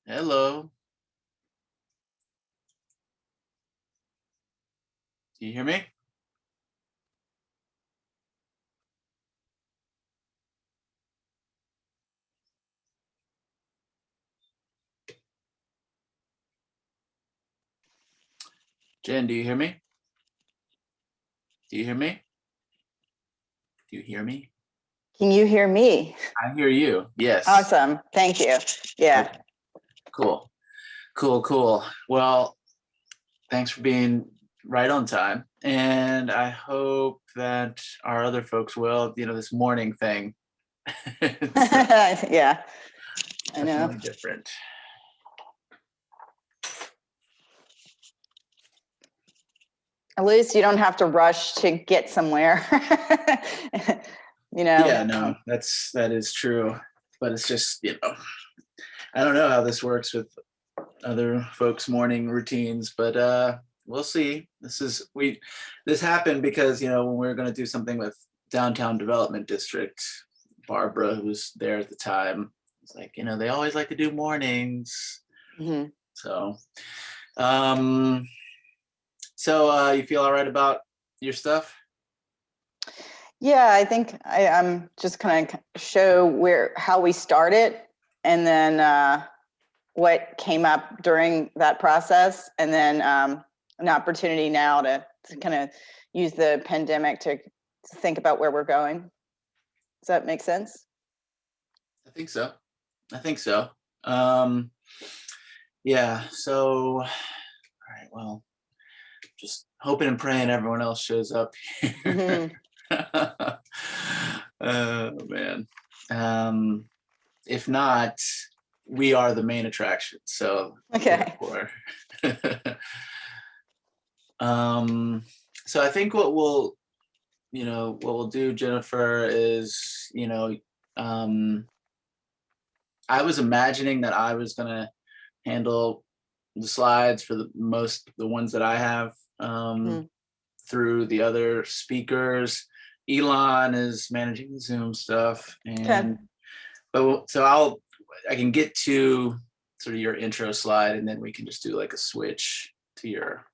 Hello. Do you hear me? Jen, do you hear me? Do you hear me? Do you hear me? Can you hear me? I hear you. Yes. Awesome. Thank you. Yeah. Okay. Cool. Cool. Well, thanks for being right on time. And I hope that our other folks will, this morning thing. It's Yeah, I know. definitely different. At least you don't have to rush to get somewhere. Yeah, no, that is true. But it's just, I don't know how this works with other folks' morning routines, but we'll see. This happened because when we were going to do something with Downtown Development District, Barbara, who was there at the time, was like, they always like to do mornings. Mhm. So, you feel all right about your stuff? Yeah, I think I'm just kind of show how we started, and then what came up during that process, and then an opportunity now to kind of use the pandemic to think about where we're going. Does that make sense? I think so. Yeah. So, all right. Well, just hoping and praying everyone else shows up here. Mhm. Oh man. If not, we are the main attraction. So Okay. So I think what we'll do, Jennifer, is I was imagining that I was gonna handle the slides for the ones that I have through the other speakers. Elon is managing the Zoom stuff, and so I can get to sort of your intro slide, and then we can just do like a switch to your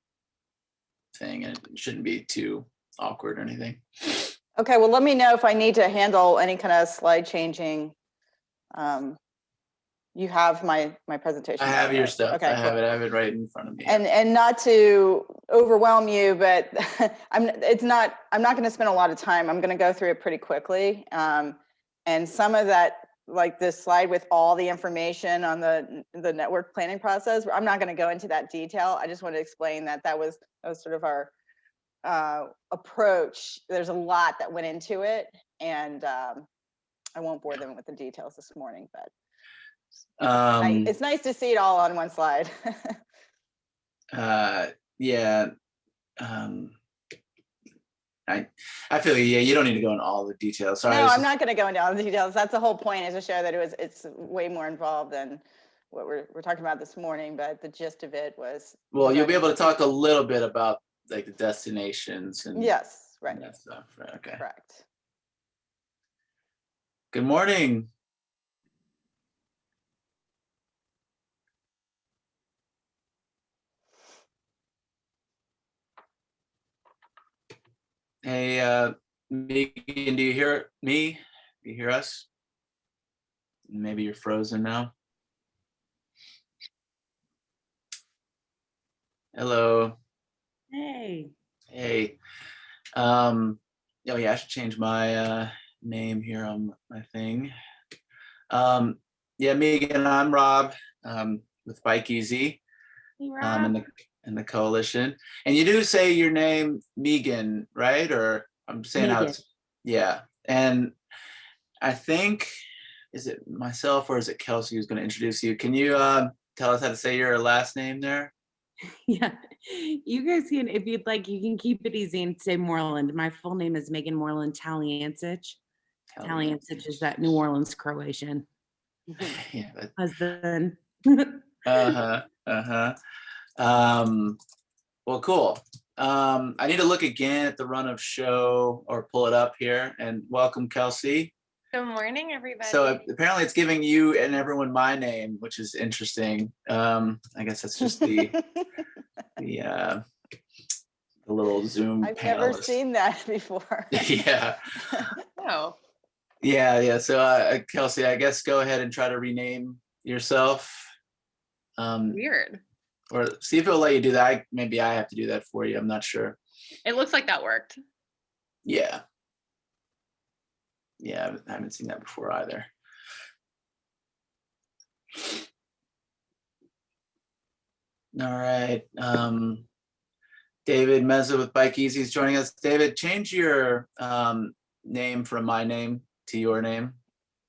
thing, and it shouldn't be too awkward or anything. Okay, well, let me know if I need to handle any kind of slide changing. You have my presentation. I have your stuff. Okay, I have it right in front of me. And not to overwhelm you, but I'm not going to spend a lot of time. I'm going to go through it pretty quickly. And some of that, like this slide with all the information on the network planning process, I'm not going to go into that detail. I just want to explain that was sort of our approach. There's a lot that went into it, and I won't bore them with the details this morning, but it's nice to see it all on one slide. Yeah. I feel you don't need to go into all the details. Sorry. No, I'm not going to go into all the details. That's the whole point, is to show that it's way more involved than what we're talking about this morning. But the gist of it was, well, you'll be able to talk a little bit about like the destinations and yes, right, and that stuff. Right. Okay. Correct. Good morning. Hey, Megan, do you hear me? Do you hear us? Maybe you're frozen now. Hello. Hey. Oh yeah, I should change my name here on my thing. Yeah, Megan, I'm Rob with bikeways. Hey, Rob. In the coalition. And you do say your name Megan, right? Or I'm saying Megan. how it's, yeah. And I think, is it myself or is it Kelsey who's going to introduce you? Can you tell us how to say your last name there? Yeah, you guys can, if you'd like, you can keep it easy and say Moreland. My full name is Megan Moreland Talyancic. Talyancic is that New Orleans Croatian. Yeah. Husband. Well, cool. I need to look again at the run of show or pull it up here, and welcome Kelsey. Good morning, everybody. So apparently it's giving you and everyone my name, which is interesting. I guess that's just the little Zoom I've never panelist. seen that before. Yeah. Oh, Yeah. So Kelsey, I guess go ahead and try to rename yourself. weird. Or see if it'll let you do that. Maybe I have to do that for you. I'm not sure. It looks like that worked. Yeah. Yeah, I haven't seen that before either. All right. David Meza with Bike Easy is joining us. David, change your name from my name to your name.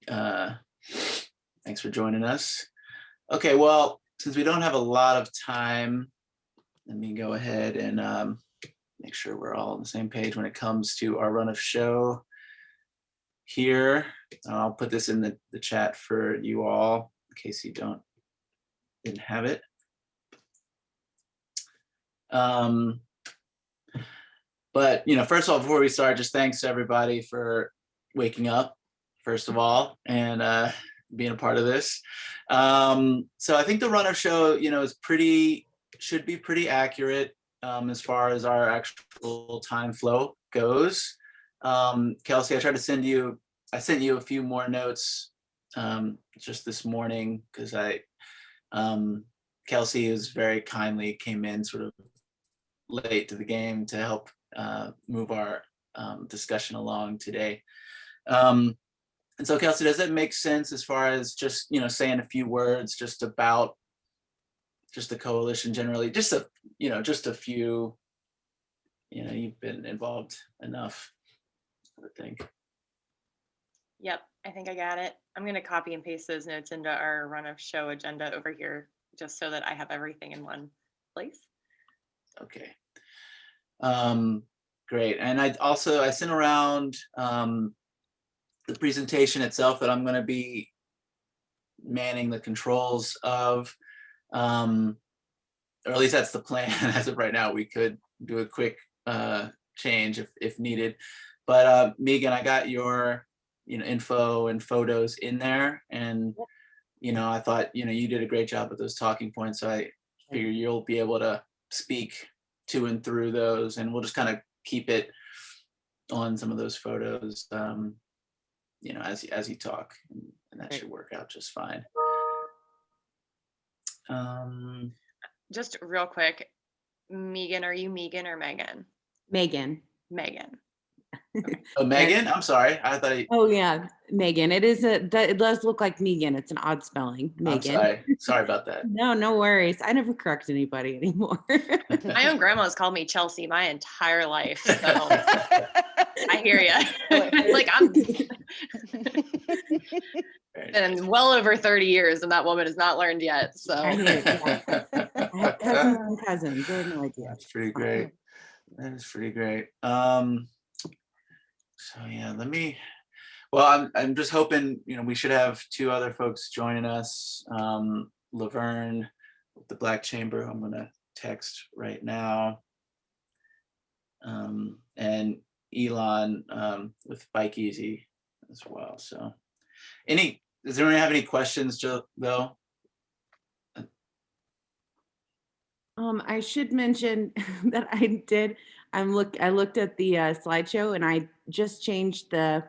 Thanks for joining us. Okay, well, since we don't have a lot of time, let me go ahead and make sure we're all on the same page when it comes to our run of show here. I'll put this in the chat for you all in case you didn't have it. But first of all, before we start, just thanks to everybody for waking up, first of all, and being a part of this. So I think the run of show, should be pretty accurate as far as our actual time flow goes. Kelsey, I sent you a few more notes just this morning because Kelsey is very kindly came in sort of late to the game to help move our discussion along today. And so Kelsey, does that make sense as far as just, saying a few words just about just the coalition generally, just a few, you've been involved enough, I think. Yep, I think I got it. I'm going to copy and paste those notes into our run of show agenda over here, just so that I have everything in one place. Okay. Great. And I sent around the presentation itself that I'm going to be manning the controls of, or at least that's the plan as of right now. We could do a quick change if needed, but Megan, I got your info and photos in there, and I thought you did a great job with those talking points, so I figure you'll be able to speak to and through those, and we'll just kind of keep it on some of those photos as you talk, and that should work out just fine. Just real quick, Megan, are you Megan or Megan? Megan. Megan. Okay. Oh, Megan, I'm sorry, I thought Oh yeah, Megan. It does look like Megan. It's an odd spelling. Megan. I'm sorry about that. No worries. I never correct anybody anymore. My own grandma's called me Chelsea my entire life, so I hear you. Like I'm been well over 30 years, and that woman has not learned yet. So I hear it, yeah. I have cousins and cousins. They have no idea. That's pretty great. That is pretty great. So yeah, I'm just hoping, we should have two other folks joining us. Laverne with the Black Chamber, I'm gonna text right now. And Elon with Bike Easy as well. So does anyone have any questions, Joe, though? I should mention that I looked at the slideshow, and I just changed the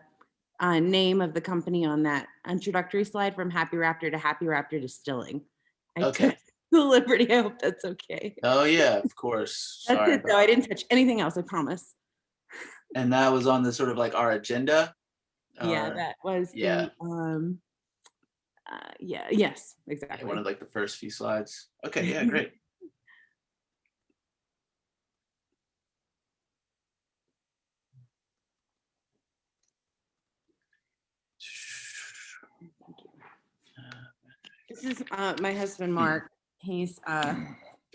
name of the company on that introductory slide from Happy Raptor to Happy Raptor Distilling. I took the liberty. I hope that's okay. Oh yeah, of course. That's Sorry it though. I didn't touch anything else, I promise. And that was on the sort of like our agenda? Yeah, that was yeah. Yes, exactly. One of like the first few slides. Okay, yeah, great. This is my husband, Mark. He's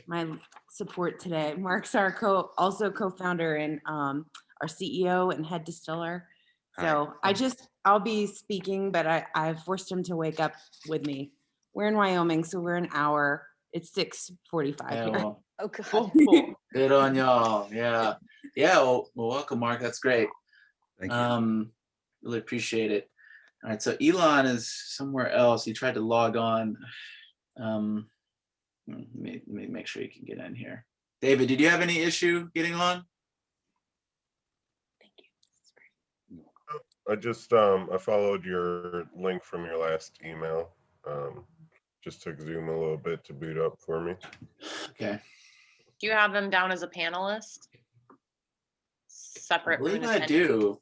my support today. Mark's our also co-founder and our CEO and head distiller. So I'll be speaking, but I forced him to wake up with me. We're in Wyoming, so we're an hour. It's 6:45 here. Oh God. Cool. Good on y'all. Yeah. Yeah. Well, welcome, Mark. That's great. Thank you. Really appreciate it. All right. So Elon is somewhere else. He tried to log on. Let me make sure you can get in here. David, did you have any issue getting on? Thank you. I just I followed your link from your last email. Just took Zoom a little bit to boot up for me. Okay. Do you have them down as a panelist? I Separate from believe an I attendee? do.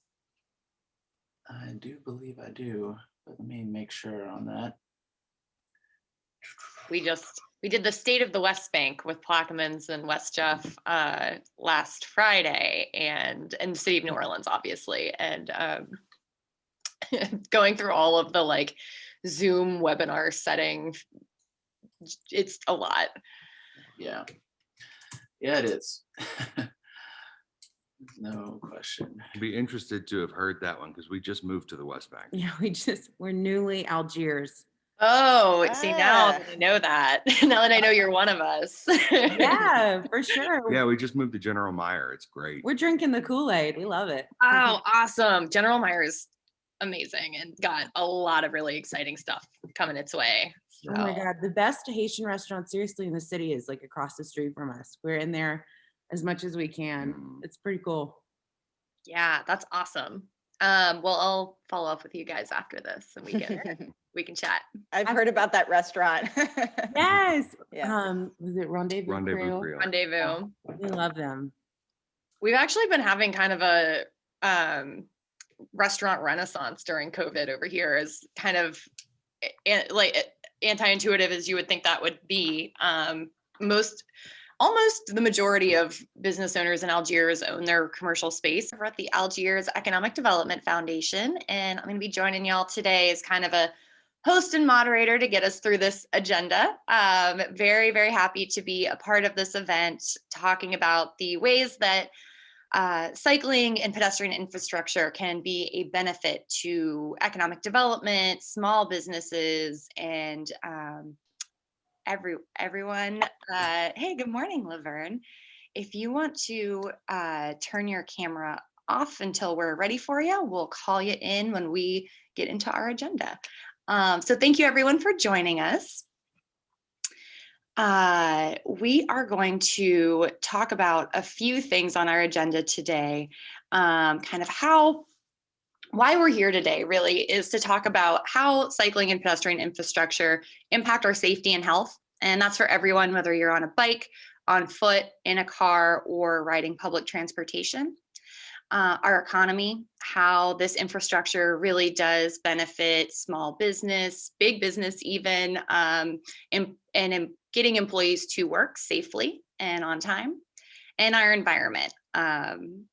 I do believe I do. But let me make sure on that. We did the State of the West Bank with Plaquemines and West Jeff last Friday, and the city of New Orleans, obviously, and going through all of the like Zoom webinar setting. It's a lot. Yeah. Yeah, it is. No question. I'd be interested to have heard that one because we just moved to the West Bank. Yeah, we're newly Algiers. Oh, see, now Ah. that I know that, now that I know you're one of us. Yeah, for sure. Yeah, we just moved to General Meyer. It's great. We're drinking the Kool-Aid. We love it. Oh, awesome. General Myers, amazing, and got a lot of really exciting stuff coming its way. Oh my So, God. The best Haitian restaurant seriously in the city is like across the street from us. We're in there as much as we can. Mm. It's pretty cool. yeah, that's awesome. Well, I'll follow up with you guys after this and we can chat. I've heard about that restaurant. Yes. Yeah. Was it Rendezvous Rendezvous Creole? Creole. Rendezvous. We love them. We've actually been having kind of a restaurant renaissance during COVID over here, as kind of like anti-intuitive as you would think that would be. Almost the majority of business owners in Algiers own their commercial space. We're at the Algiers Economic Development Foundation, and I'm going to be joining y'all today as kind of a host and moderator to get us through this agenda. Very, very happy to be a part of this event, talking about the ways that cycling and pedestrian infrastructure can be a benefit to economic development, small businesses, and everyone. Hey, good morning, Laverne. If you want to turn your camera off until we're ready for you, we'll call you in when we get into our agenda. So thank you everyone for joining us. We are going to talk about a few things on our agenda today. Kind of why we're here today really is to talk about how cycling and pedestrian infrastructure impact our safety and health. And that's for everyone, whether you're on a bike, on foot, in a car, or riding public transportation. Our economy, how this infrastructure really does benefit small business, big business even, and getting employees to work safely and on time. And our environment.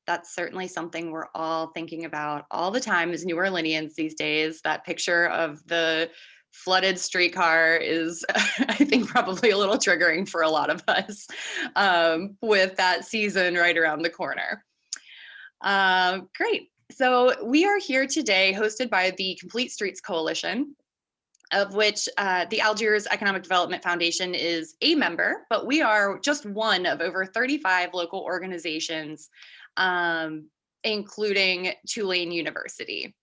That's certainly something we're all thinking about all the time as New Orleanians these days. That picture of the flooded streetcar is, I think, probably a little triggering for a lot of us with that season right around the corner. Great. So we are here today hosted by the Complete Streets Coalition, of which the Algiers Economic Development Foundation is a member, but we are just one of over 35 local organizations, including Tulane University.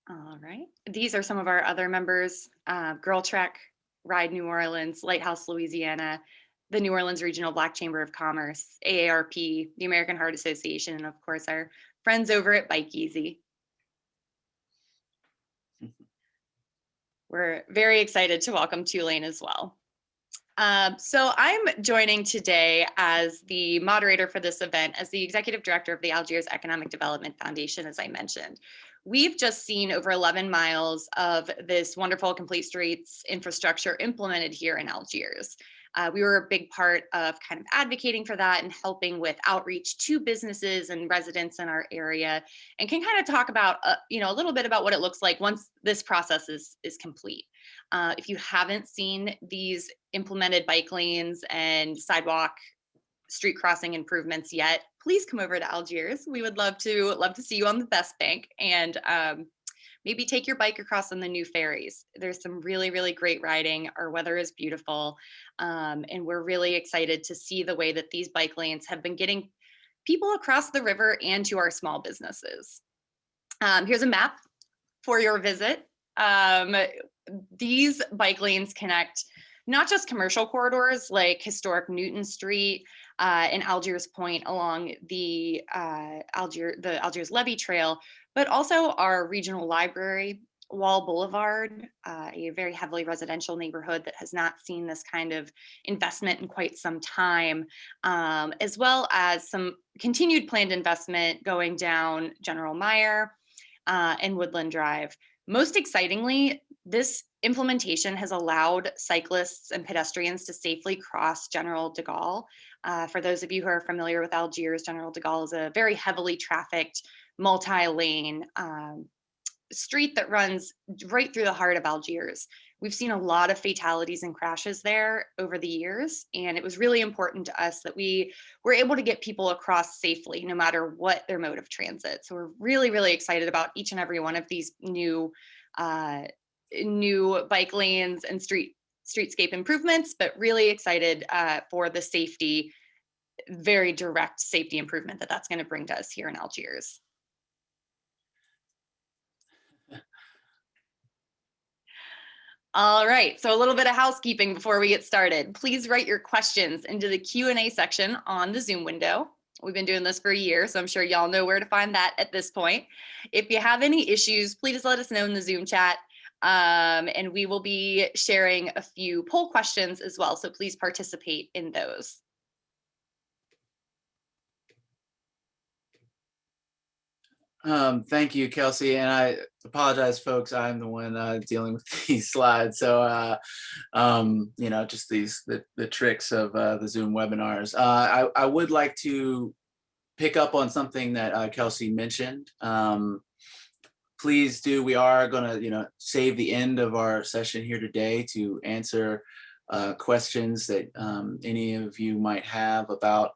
All right, these are some of our other members: Girl Trek, Ride New Orleans, Lighthouse Louisiana, the New Orleans Regional Black Chamber of Commerce, AARP, the American Heart Association, and of course our friends over at Bike Easy. We're very excited to welcome Tulane as well. So I'm joining today as the moderator for this event, as the executive director of the Algiers Economic Development Foundation, as I mentioned. We've just seen over 11 miles of this wonderful Complete Streets infrastructure implemented here in Algiers. We were a big part of kind of advocating for that and helping with outreach to businesses and residents in our area, and can kind of talk about, a little bit about what it looks like once this process is complete. If you haven't seen these implemented bike lanes and sidewalk street crossing improvements yet, please come over to Algiers. We would love to see you on the West Bank, and maybe take your bike across on the new ferries. There's some really, really great riding. Our weather is beautiful. And we're really excited to see the way that these bike lanes have been getting people across the river and to our small businesses. Here's a map for your visit. These bike lanes connect not just commercial corridors like historic Newton Street and Algiers Point along the Algiers Levee Trail, but also our regional library, Wall Boulevard, a very heavily residential neighborhood that has not seen this kind of investment in quite some time, as well as some continued planned investment going down General Meyer and Woodland Drive. Most excitingly, this implementation has allowed cyclists and pedestrians to safely cross General de Gaulle. For those of you who are familiar with Algiers, General de Gaulle is a very heavily trafficked, multi-lane street that runs right through the heart of Algiers. We've seen a lot of fatalities and crashes there over the years, and it was really important to us that we were able to get people across safely, no matter what their mode of transit. So we're really, really excited about each and every one of these new bike lanes and streetscape improvements, but really excited for the safety, very direct safety improvement that's going to bring to us here in Algiers. All right, so a little bit of housekeeping before we get started. Please write your questions into the Q&A section on the Zoom window. We've been doing this for a year, so I'm sure y'all know where to find that at this point. If you have any issues, please let us know in the Zoom chat, and we will be sharing a few poll questions as well, so please participate in those. Thank you, Kelsey, and I apologize, folks. I'm the one dealing with these slides, so just the tricks of the Zoom webinars. I would like to pick up on something that Kelsey mentioned. Please do. We are going to save the end of our session here today to answer questions that any of you might have about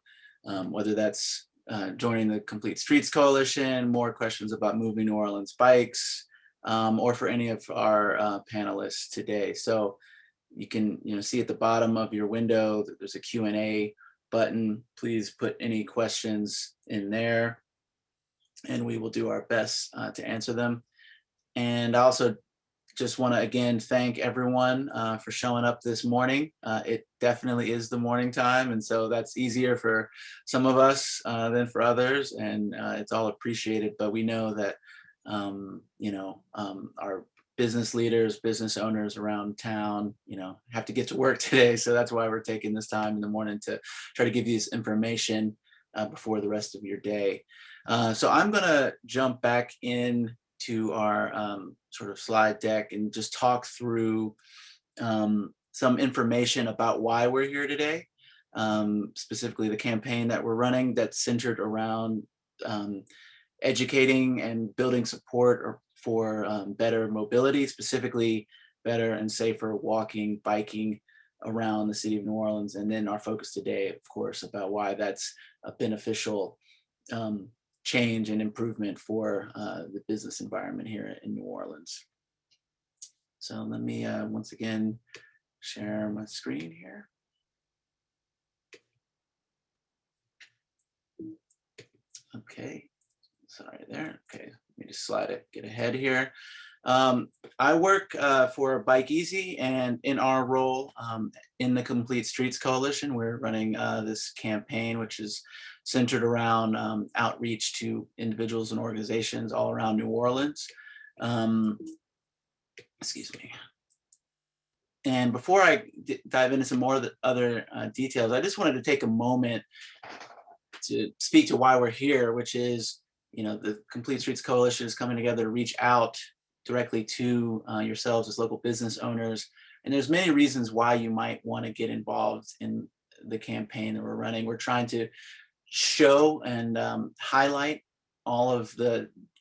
whether that's joining the Complete Streets Coalition, more questions about moving New Orleans bikes, or for any of our panelists today. So you can see at the bottom of your window that there's a Q&A button. Please put any questions in there, and we will do our best to answer them. And I also just want to again thank everyone for showing up this morning. It definitely is the morning time, and so that's easier for some of us than for others, and it's all appreciated. But we know that our business leaders, business owners around town, have to get to work today, so that's why we're taking this time in the morning to try to give you this information before the rest of your day. So I'm going to jump back in to our sort of slide deck and just talk through some information about why we're here today, specifically the campaign that we're running that's centered around educating and building support for better mobility, specifically better and safer walking, biking around the city of New Orleans. And then our focus today, of course, about why that's a beneficial change and improvement for the business environment here in New Orleans. So let me once again share my screen here. Okay, sorry there. Okay, let me just get ahead here. I work for Bike Easy, and in our role in the Complete Streets Coalition, we're running this campaign, which is centered around outreach to individuals and organizations all around New Orleans. Excuse me. And before I dive into some more of the other details, I just wanted to take a moment to speak to why we're here, which is, the Complete Streets Coalition is coming together to reach out directly to yourselves as local business owners. And there's many reasons why you might want to get involved in the campaign that we're running. We're trying to show and highlight all of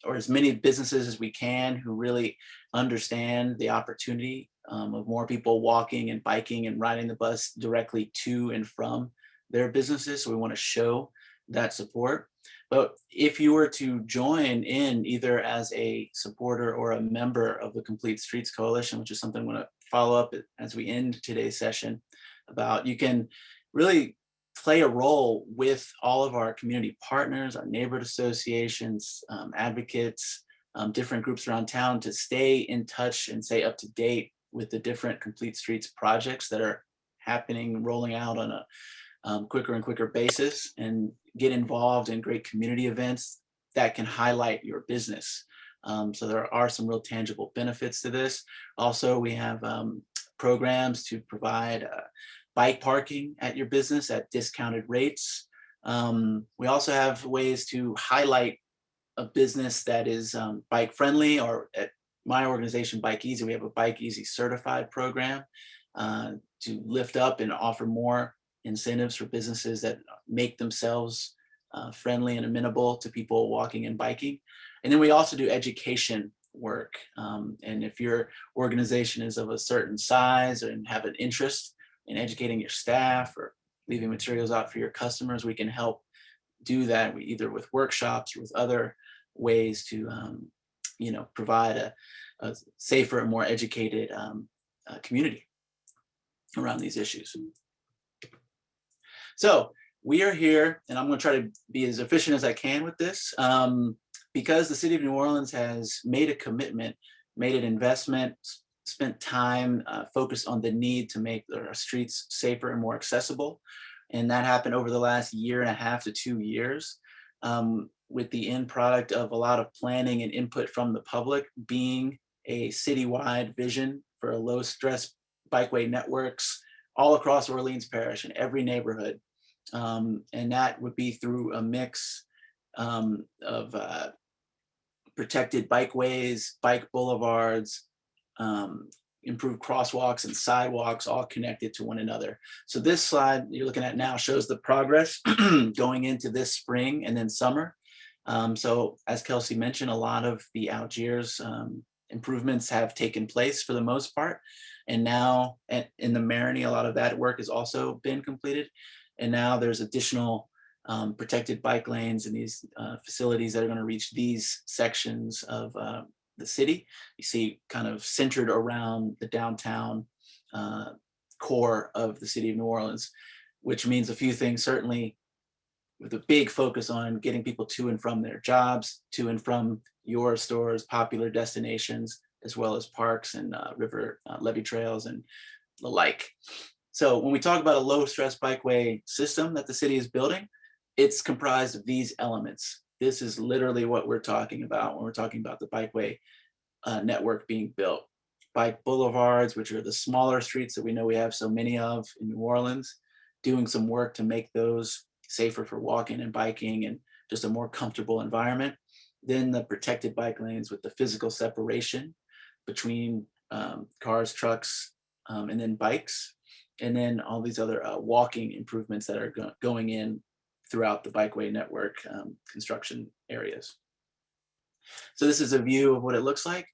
or as many businesses as we can who really understand the opportunity of more people walking and biking and riding the bus directly to and from their businesses. So we want to show that support. But if you were to join in either as a supporter or a member of the Complete Streets Coalition, which is something I'm going to follow up as we end today's session about, you can really play a role with all of our community partners, our neighborhood associations, advocates, different groups around town to stay in touch and stay up to date with the different Complete Streets projects that are happening, rolling out on a quicker and quicker basis, and get involved in great community events that can highlight your business. So there are some real tangible benefits to this. Also, we have programs to provide bike parking at your business at discounted rates. We also have ways to highlight a business that is bike friendly, or at my organization, Bike Easy, we have a Bike Easy certified program to lift up and offer more incentives for businesses that make themselves friendly and amenable to people walking and biking. And then we also do education work. And if your organization is of a certain size and have an interest in educating your staff or leaving materials out for your customers, we can help do that either with workshops or with other ways to provide a safer and more educated community around these issues. So we are here, and I'm going to try to be as efficient as I can with this, because the city of New Orleans has made a commitment, made an investment, spent time focused on the need to make our streets safer and more accessible. And that happened over the last 1.5 to 2 years, with the end product of a lot of planning and input from the public being a citywide vision for a low stress bikeway networks all across Orleans Parish in every neighborhood. And that would be through a mix of protected bikeways, bike boulevards, improved crosswalks and sidewalks, all connected to one another. So this slide you're looking at now shows the progress going into this spring and then summer. So as Kelsey mentioned, a lot of the Algiers improvements have taken place for the most part. And now in the Marigny, a lot of that work has also been completed. And now there's additional protected bike lanes and these facilities that are going to reach these sections of the city. You see kind of centered around the downtown core of the city of New Orleans, which means a few things, certainly with a big focus on getting people to and from their jobs, to and from your stores, popular destinations, as well as parks and river levee trails and the like. So when we talk about a low stress bikeway system that the city is building, it's comprised of these elements. This is literally what we're talking about when we're talking about the bikeway network being built. Bike boulevards, which are the smaller streets that we know we have so many of in New Orleans, doing some work to make those safer for walking and biking and just a more comfortable environment. Then the protected bike lanes with the physical separation between cars, trucks, and then bikes. And then all these other walking improvements that are going in throughout the bikeway network construction areas. So this is a view of what it looks like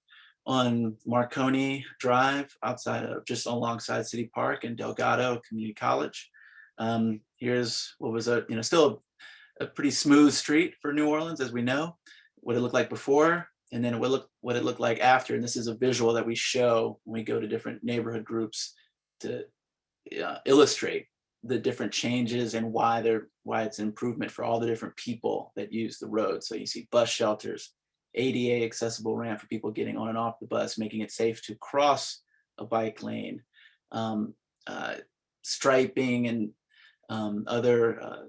on Marconi Drive, outside of, just alongside City Park and Delgado Community College. Here's what was still a pretty smooth street for New Orleans, as we know, what it looked like before, and then what it looked like after. And this is a visual that we show when we go to different neighborhood groups to illustrate the different changes and why it's an improvement for all the different people that use the road. So you see bus shelters, ADA accessible ramp for people getting on and off the bus, making it safe to cross a bike lane, striping and other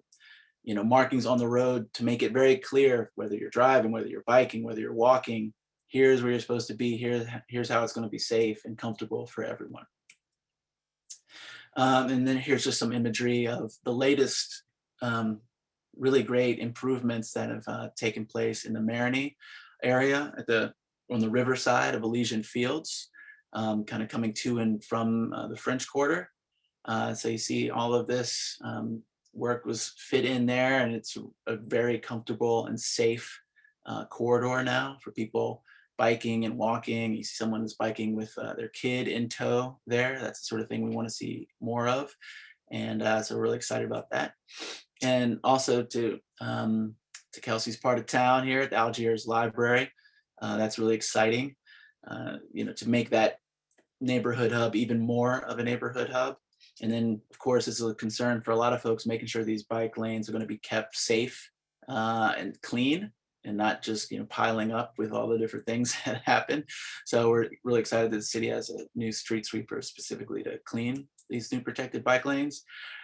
markings on the road to make it very clear whether you're driving, whether you're biking, whether you're walking. Here's where you're supposed to be. Here's how it's going to be safe and comfortable for everyone. And then here's just some imagery of the latest really great improvements that have taken place in the Marigny area on the riverside of Elysian Fields, kind of coming to and from the French Quarter. So you see all of this work was fit in there, and it's a very comfortable and safe corridor now for people biking and walking. You see someone is biking with their kid in tow there. That's the sort of thing we want to see more of. And so we're really excited about that. And also to to Kelsey's part of town here at the Algiers Library. That's really exciting, to make that neighborhood hub even more of a neighborhood hub. And then, of course, it's a concern for a lot of folks, making sure these bike lanes are going to be kept safe and clean, and not just piling up with all the different things that happen. So we're really excited that the city has a new street sweeper specifically to clean these new protected bike lanes.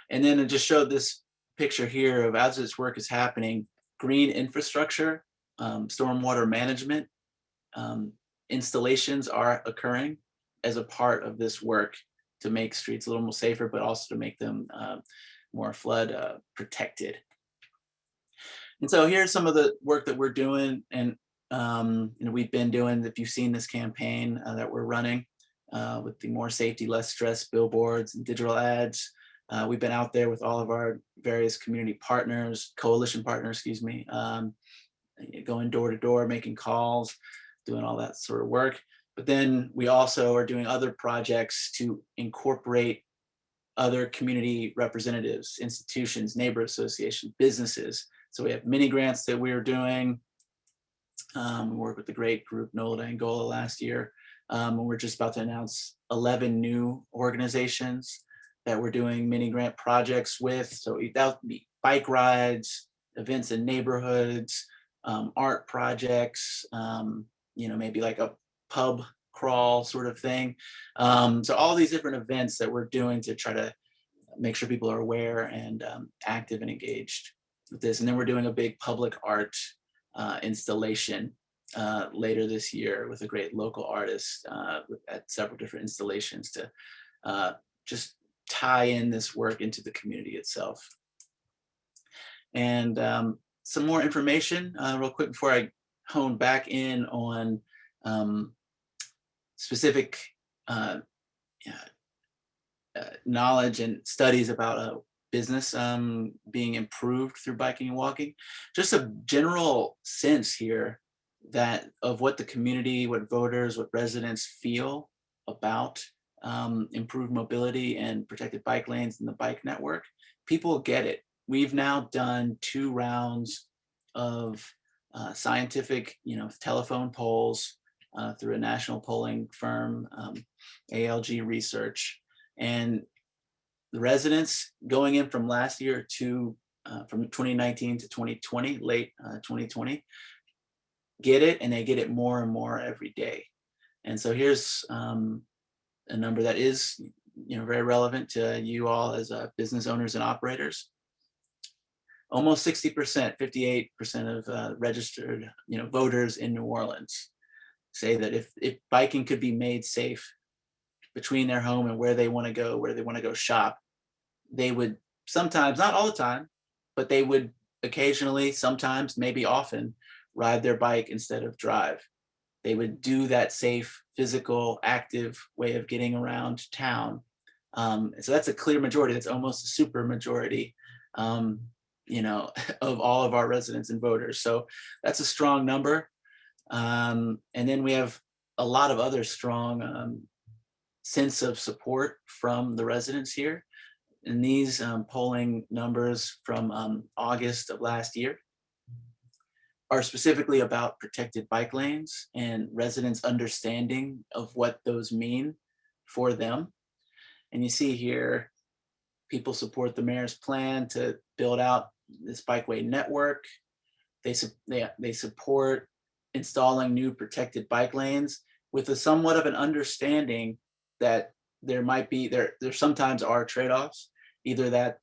And then it just showed this picture here of, as this work is happening, green infrastructure, stormwater management installations are occurring as a part of this work to make streets a little more safer, but also to make them more flood protected. And so here's some of the work that we're doing, and we've been doing. If you've seen this campaign that we're running with the More Safety, Less Stress billboards and digital ads, we've been out there with all of our various community partners, coalition partners, going door to door, making calls, doing all that sort of work. But then we also are doing other projects to incorporate other community representatives, institutions, neighbor associations, businesses. So we have mini grants that we're doing. We worked with the great group NOLA Angola last year. And we're just about to announce 11 new organizations that we're doing mini grant projects with. So that would be bike rides, events in neighborhoods, art projects, maybe like a pub crawl sort of thing. So all these different events that we're doing to try to make sure people are aware and active and engaged with this. And then we're doing a big public art installation later this year with a great local artist at several different installations to just tie in this work into the community itself. And some more information real quick before I hone back in on specific knowledge and studies about business being improved through biking and walking. Just a general sense here that of what the community, what voters, what residents feel about improved mobility and protected bike lanes and the bike network. People get it. We've now done 2 rounds of scientific, telephone polls through a national polling firm, ALG Research, and the residents going in from last year to from 2019 to 2020, late 2020, get it, and they get it more and more every day. And so here's a number that is, very relevant to you all as business owners and operators. Almost 60%, 58% of registered, voters in New Orleans say that if biking could be made safe between their home and where they want to go shop, they would sometimes, not all the time, but they would occasionally, sometimes, maybe often, ride their bike instead of drive. They would do that safe, physical, active way of getting around town. So that's a clear majority. That's almost a super majority, of all of our residents and voters. So that's a strong number. And then we have a lot of other strong sense of support from the residents here. And these polling numbers from August of last year are specifically about protected bike lanes and residents' understanding of what those mean for them. And you see here, people support the mayor's plan to build out this bikeway network. They support installing new protected bike lanes with a somewhat of an understanding that there sometimes are trade-offs. Either that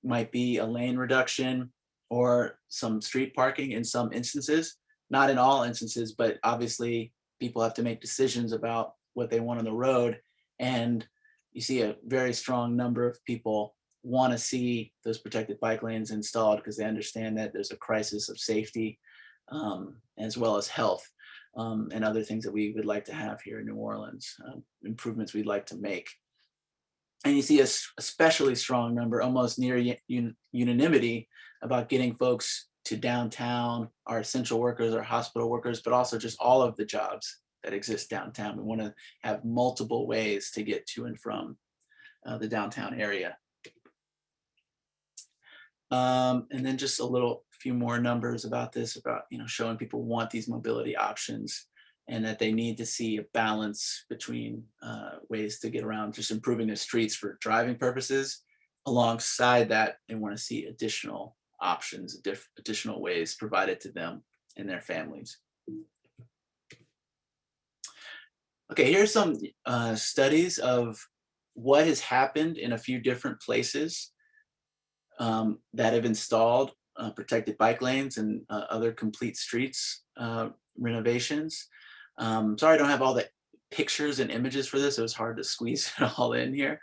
might be a lane reduction or some street parking in some instances, not in all instances, but obviously people have to make decisions about what they want on the road. And you see a very strong number of people want to see those protected bike lanes installed because they understand that there's a crisis of safety as well as health and other things that we would like to have here in New Orleans, improvements we'd like to make. And you see a especially strong number, almost near unanimity, about getting folks to downtown, our essential workers, our hospital workers, but also just all of the jobs that exist downtown. We want to have multiple ways to get to and from the downtown area. And then just a little few more numbers about this, about, showing people want these mobility options and that they need to see a balance between ways to get around, just improving the streets for driving purposes. Alongside that, they want to see additional options, additional ways provided to them and their families. Okay, here's some studies of what has happened in a few different places that have installed protected bike lanes and other complete streets renovations. Sorry, I don't have all the pictures and images for this. It was hard to squeeze it all in here,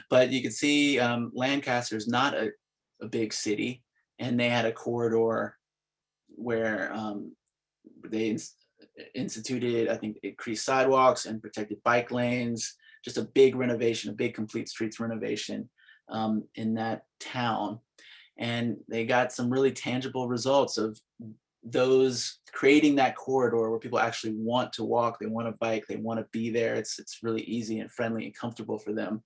but you can see Lancaster is not a big city, and they had a corridor where they instituted, I think, increased sidewalks and protected bike lanes, just a big renovation, a big complete streets renovation in that town. And they got some really tangible results of those, creating that corridor where people actually want to walk, they want to bike, they want to be there. It's really easy and friendly and comfortable for them.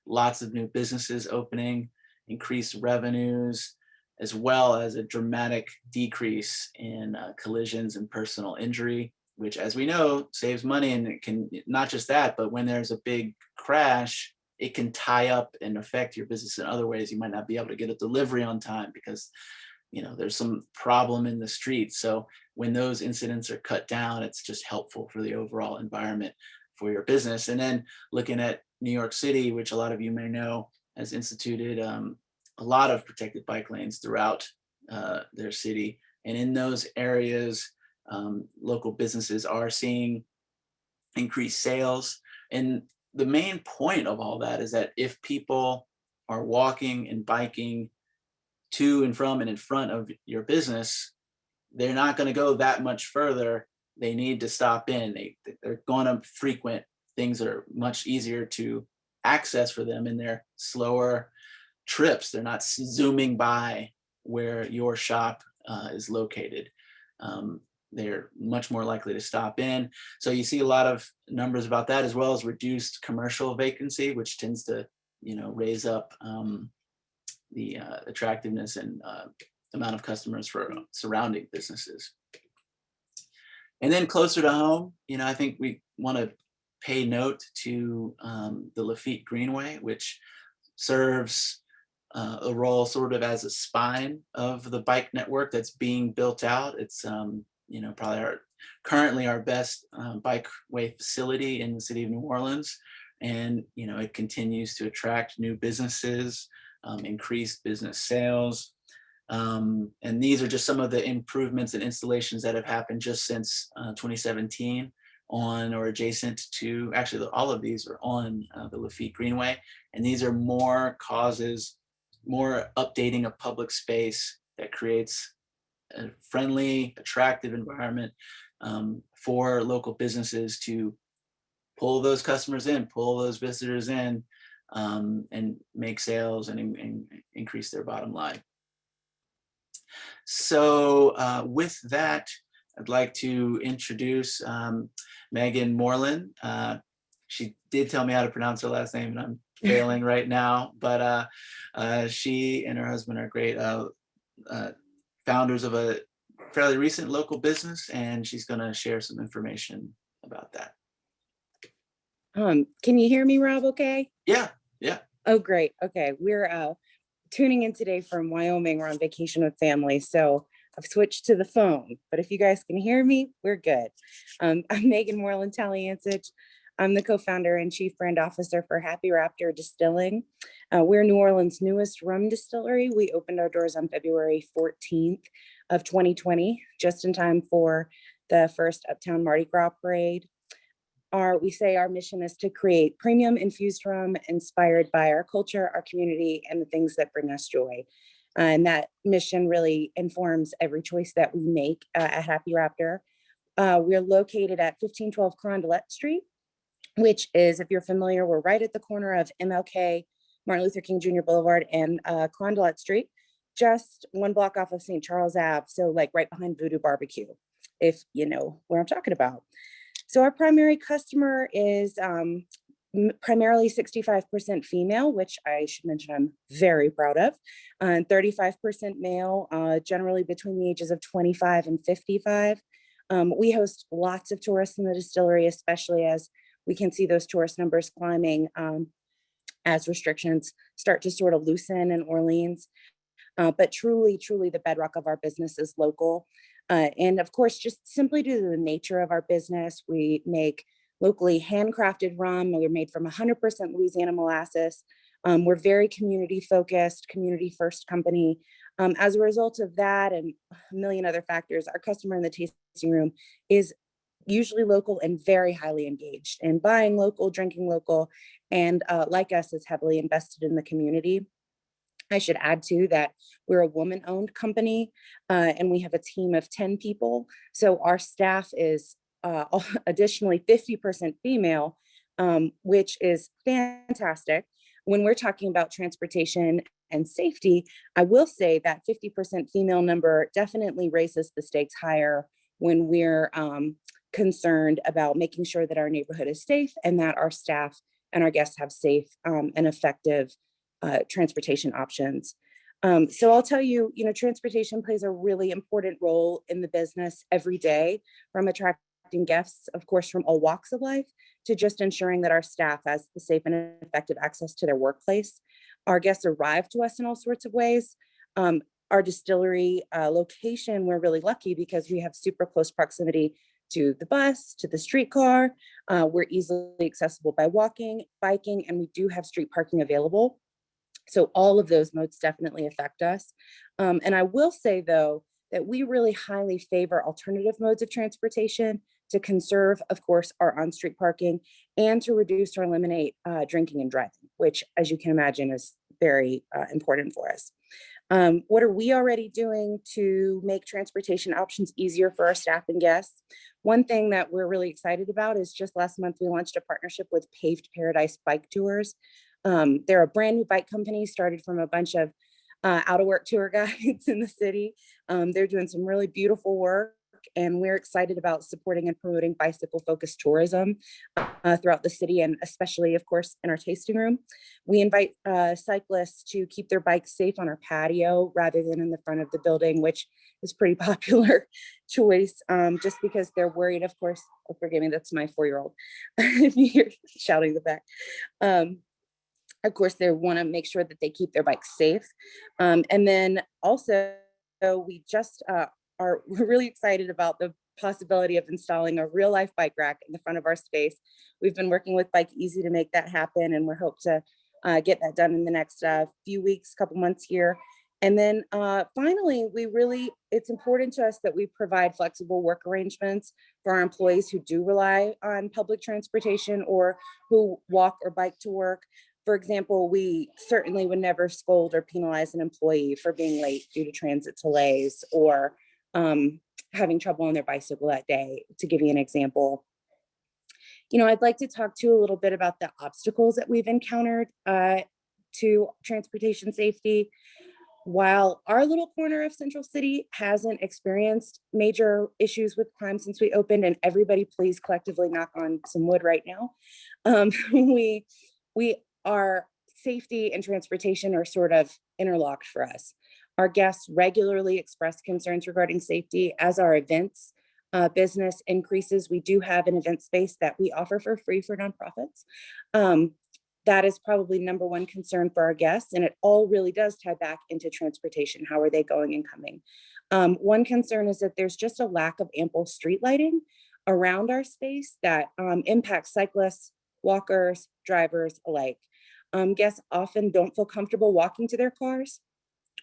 Lots of new businesses opening, increased revenues, as well as a dramatic decrease in collisions and personal injury, which, as we know, saves money. And it can, not just that, but when there's a big crash, it can tie up and affect your business in other ways. You might not be able to get a delivery on time because there's some problem in the street. So when those incidents are cut down, it's just helpful for the overall environment for your business. And then looking at New York City, which a lot of you may know, has instituted a lot of protected bike lanes throughout their city. And in those areas, local businesses are seeing increased sales. And the main point of all that is that if people are walking and biking to and from and in front of your business, they're not going to go that much further. They need to stop in. They're going to frequent things that are much easier to access for them in their slower trips. They're not zooming by where your shop is located. They're much more likely to stop in. So you see a lot of numbers about that, as well as reduced commercial vacancy, which tends to, raise up the attractiveness and amount of customers for surrounding businesses. And then closer to home, I think we want to pay note to the Lafitte Greenway, which serves a role sort of as a spine of the bike network that's being built out. It's probably currently our best bikeway facility in the city of New Orleans, and it continues to attract new businesses, increase business sales, and these are just some of the improvements and installations that have happened just since 2017 on or adjacent to, actually all of these are on the Lafitte Greenway, and these are more causes, more updating of public space that creates a friendly, attractive environment for local businesses to pull those customers in, pull those visitors in, and make sales and increase their bottom line. So with that, I'd like to introduce Megan Moreland. She did tell me how to pronounce her last name, and I'm failing right now, but she and her husband are great founders of a fairly recent local business, and she's going to share some information about that. Can you hear me, Rob? Okay. Yeah. Oh, great. Okay. We're tuning in today from Wyoming. We're on vacation with family, so I've switched to the phone, but if you guys can hear me, we're good. I'm Megan Moreland Taliancich. I'm the co-founder and chief brand officer for Happy Raptor Distilling. We're New Orleans' newest rum distillery. We opened our doors on February 14th of 2020, just in time for the first Uptown Mardi Gras parade. We say our mission is to create premium infused rum inspired by our culture, our community, and the things that bring us joy. And that mission really informs every choice that we make at Happy Raptor. We're located at 1512 Carondelet Street, which is, if you're familiar, we're right at the corner of MLK, Martin Luther King Jr. Boulevard, and Carondelet Street, just one block off of St. Charles Ave. So like right behind Voodoo Barbecue, if you know where I'm talking about. So our primary customer is primarily 65% female, which I should mention I'm very proud of, and 35% male, generally between the ages of 25 and 55. We host lots of tourists in the distillery, especially as we can see those tourist numbers climbing as restrictions start to sort of loosen in Orleans. But truly, truly the bedrock of our business is local. And of course, just simply due to the nature of our business, we make locally handcrafted rum. We're made from 100% Louisiana molasses. We're very community focused, community first company. As a result of that and a million other factors, our customer in the tasting room is usually local and very highly engaged in buying local, drinking local, and like us, is heavily invested in the community. I should add too that we're a woman-owned company, and we have a team of 10 people. So our staff is additionally 50% female, which is fantastic. When we're talking about transportation and safety, I will say that 50% female number definitely raises the stakes higher when we're concerned about making sure that our neighborhood is safe and that our staff and our guests have safe and effective transportation options. So I'll tell you, transportation plays a really important role in the business every day, from attracting guests, of course, from all walks of life, to just ensuring that our staff has the safe and effective access to their workplace. Our guests arrive to us in all sorts of ways. Our distillery location, we're really lucky because we have super close proximity to the bus, to the streetcar. We're easily accessible by walking, biking, and we do have street parking available. So all of those modes definitely affect us. And I will say, though, that we really highly favor alternative modes of transportation to conserve, of course, our on-street parking and to reduce or eliminate drinking and driving, which, as you can imagine, is very important for us. What are we already doing to make transportation options easier for our staff and guests? One thing that we're really excited about is just last month, we launched a partnership with Paved Paradise Bike Tours. They're a brand new bike company started from a bunch of out of work tour guides in the city. They're doing some really beautiful work, and we're excited about supporting and promoting bicycle focused tourism throughout the city, and especially, of course, in our tasting room. We invite cyclists to keep their bikes safe on our patio rather than in the front of the building, which is pretty popular choice, just because they're worried, of course. Oh, forgive me, that's my 4-year-old. If you hear shouting in the back. Of course, they want to make sure that they keep their bikes safe. And then also, we just we're really excited about the possibility of installing a real life bike rack in the front of our space. We've been working with Bike Easy to make that happen, and we hope to get that done in the next few weeks, couple months here. And then finally, it's important to us that we provide flexible work arrangements for our employees who do rely on public transportation or who walk or bike to work. For example, we certainly would never scold or penalize an employee for being late due to transit delays or having trouble on their bicycle that day, to give you an example. I'd like to talk to you a little bit about the obstacles that we've encountered to transportation safety. While our little corner of Central City hasn't experienced major issues with crime since we opened, and everybody please collectively knock on some wood right now, our safety and transportation are sort of interlocked for us. Our guests regularly express concerns regarding safety. As our events business increases, we do have an event space that we offer for free for nonprofits. That is probably number one concern for our guests, and it all really does tie back into transportation. How are they going and coming? One concern is that there's just a lack of ample street lighting around our space that impacts cyclists, walkers, drivers alike. Guests often don't feel comfortable walking to their cars.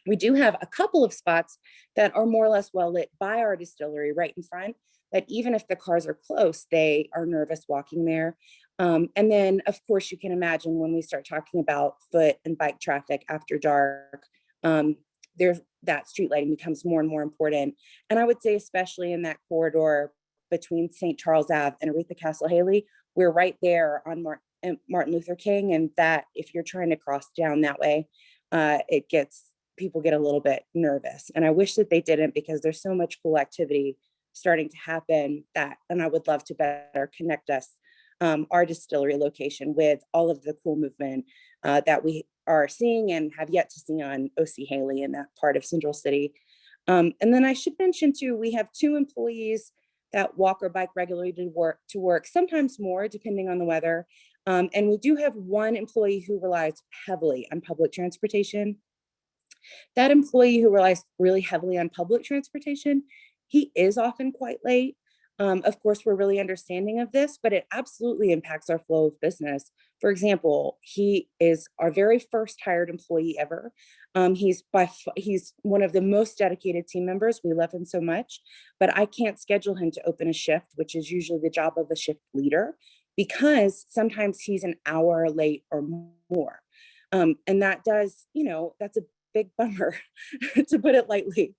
We do have a couple of spots that are more or less well lit by our distillery right in front, that even if the cars are close, they are nervous walking there. And then, of course, you can imagine when we start talking about foot and bike traffic after dark, that street lighting becomes more and more important. And I would say, especially in that corridor between St. Charles Ave and Aretha Castle Haley, we're right there on Martin Luther King, and that if you're trying to cross down that way, people get a little bit nervous. And I wish that they didn't, because there's so much cool activity starting to happen and I would love to better connect us our distillery location with all of the cool movement that we are seeing and have yet to see on OC Haley in that part of Central City. And then I should mention too, we have 2 employees that walk or bike regularly to work, sometimes more depending on the weather. And we do have 1 employee who relies heavily on public transportation. That employee who relies really heavily on public transportation, he is often quite late. Of course, we're really understanding of this, but it absolutely impacts our flow of business. For example, he is our very first hired employee ever. He's one of the most dedicated team members. We love him so much, but I can't schedule him to open a shift, which is usually the job of a shift leader, because sometimes he's an hour late or more. And that does, that's a big bummer to put it lightly.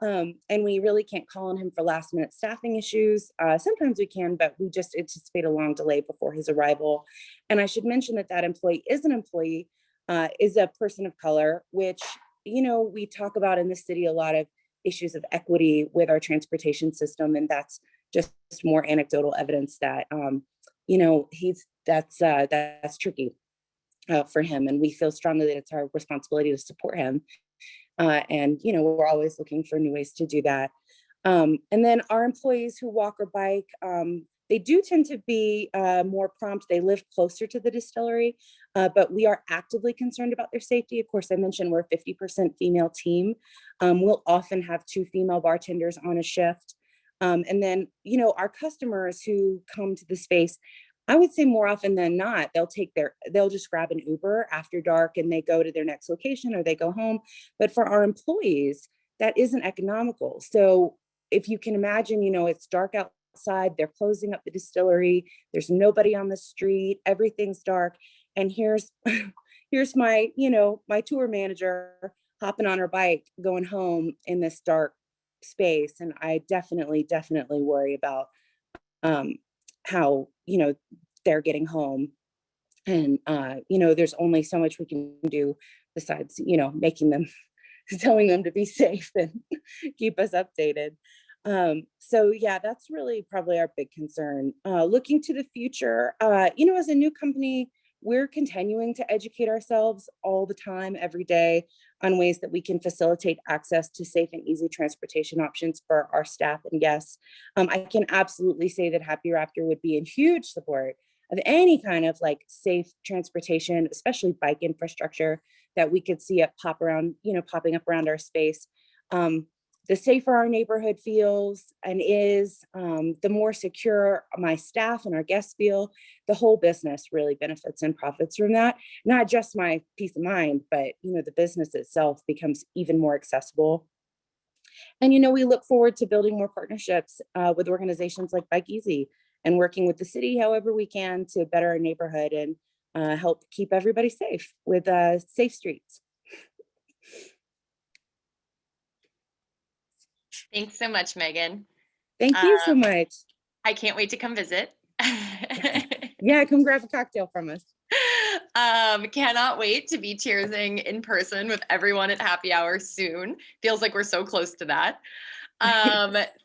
And we really can't call on him for last minute staffing issues. Sometimes we can, but we just anticipate a long delay before his arrival. And I should mention that that employee is a person of color, which, we talk about in the city, a lot of issues of equity with our transportation system. And that's just more anecdotal evidence that, that's tricky. For him, and we feel strongly that it's our responsibility to support him. And we're always looking for new ways to do that. And then our employees who walk or bike, they do tend to be more prompt. They live closer to the distillery, but we are actively concerned about their safety. Of course, I mentioned we're a 50% female team. We'll often have 2 female bartenders on a shift. And then, our customers who come to the space, I would say more often than not, they'll just grab an Uber after dark and they go to their next location or they go home. But for our employees, that isn't economical. So if you can imagine, it's dark outside, they're closing up the distillery, there's nobody on the street, everything's dark. And here's my, my tour manager hopping on her bike, going home in this dark space. And I definitely worry about how, they're getting home. And, there's only so much we can do besides, telling them to be safe and keep us updated. So yeah, that's really probably our big concern. Looking to the future, as a new company, we're continuing to educate ourselves all the time, every day, on ways that we can facilitate access to safe and easy transportation options for our staff and guests. I can absolutely say that Happy Raptor would be in huge support of any kind of safe transportation, especially bike infrastructure that we could see popping up around our space. The safer our neighborhood feels and is, the more secure my staff and our guests feel, the whole business really benefits and profits from that. Not just my peace of mind, but the business itself becomes even more accessible. And we look forward to building more partnerships with organizations like Bike Easy and working with the city however we can to better our neighborhood and help keep everybody safe with safe streets. Thanks so much, Megan. Thank you so much. I can't wait to come visit. Yeah, come grab a cocktail from us. Cannot wait to be cheersing in person with everyone at happy hour soon. Feels like we're so close to that.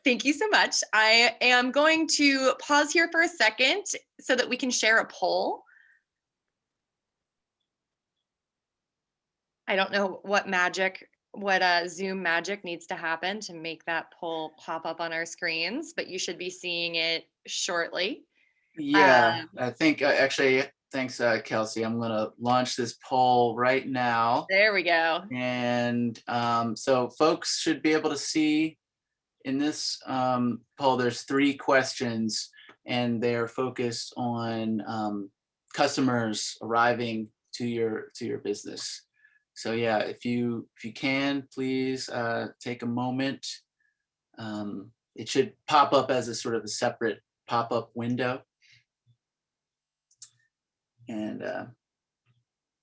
Thank you so much. I am going to pause here for a second so that we can share a poll. I don't know what Zoom magic needs to happen to make that poll pop up on our screens, but you should be seeing it shortly. Yeah, I think actually, thanks, Kelsey. I'm going to launch this poll right now. There we go. And so folks should be able to see in this poll, there's 3 questions and they're focused on customers arriving to your business. So yeah, if you can, please take a moment. It should pop up as a sort of a separate pop-up window. And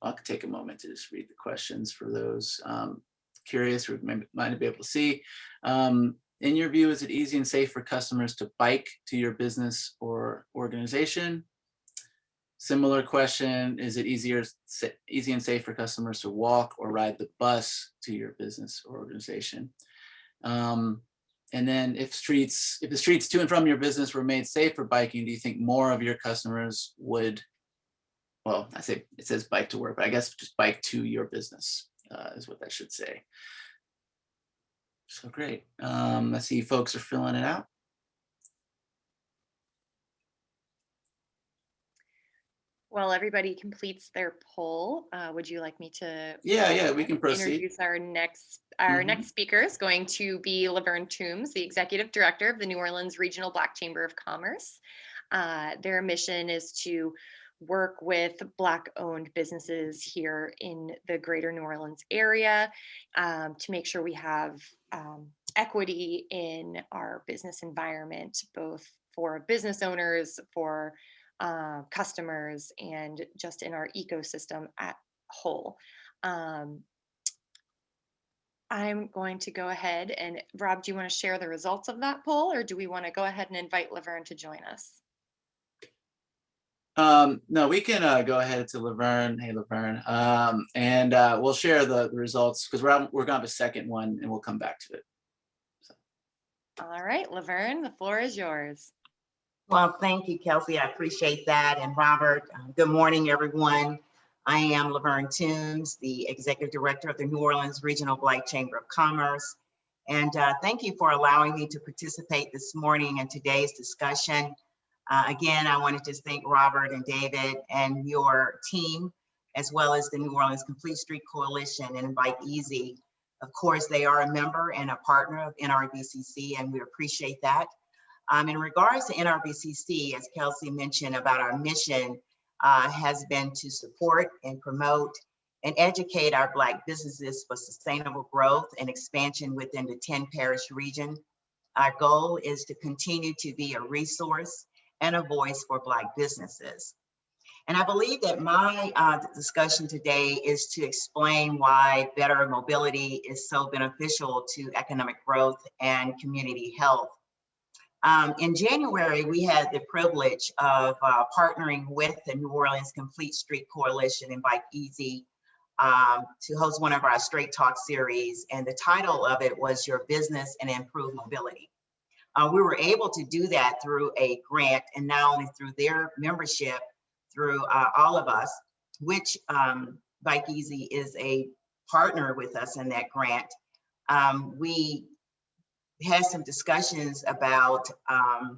I'll take a moment to just read the questions for those curious or might be able to see. In your view, is it easy and safe for customers to bike to your business or organization? Similar question, is it easy and safe for customers to walk or ride the bus to your business or organization? And then if the streets to and from your business were made safe for biking, do you think more of your customers would, well, I say it says bike to work, but I guess just bike to your business is what that should say. So great. I see folks are filling it out. While everybody completes their poll, would you like me to? Yeah, we can proceed. Introduce our next speaker is going to be Laverne Toombs, the Executive Director of the New Orleans Regional Black Chamber of Commerce. Their mission is to work with Black-owned businesses here in the greater New Orleans area to make sure we have equity in our business environment, both for business owners, for customers, and just in our ecosystem at whole. I'm going to go ahead and Rob, do you want to share the results of that poll, or do we want to go ahead and invite Laverne to join us? No, we can go ahead to Laverne. Hey, Laverne. And we'll share the results because we're going to have a second one and we'll come back to it. So. All right, Laverne, the floor is yours. Well, thank you, Kelsey. I appreciate that. And Robert, good morning, everyone. I am Laverne Toombs, the Executive Director of the New Orleans Regional Black Chamber of Commerce. And thank you for allowing me to participate this morning in today's discussion. Again, I want to just thank Robert and David and your team, as well as the New Orleans Complete Street Coalition and Bike Easy. Of course, they are a member and a partner of NRBCC, and we appreciate that. In regards to NRBCC, as Kelsey mentioned about our mission, has been to support and promote and educate our Black businesses for sustainable growth and expansion within the 10 parish region. Our goal is to continue to be a resource and a voice for Black businesses. And I believe that my discussion today is to explain why better mobility is so beneficial to economic growth and community health. In January, we had the privilege of partnering with the New Orleans Complete Street Coalition and Bike Easy to host one of our Straight Talk series. And the title of it was Your Business and Improved Mobility. We were able to do that through a grant, and not only through their membership, through all of us, which Bike Easy is a partner with us in that grant. We had some discussions about I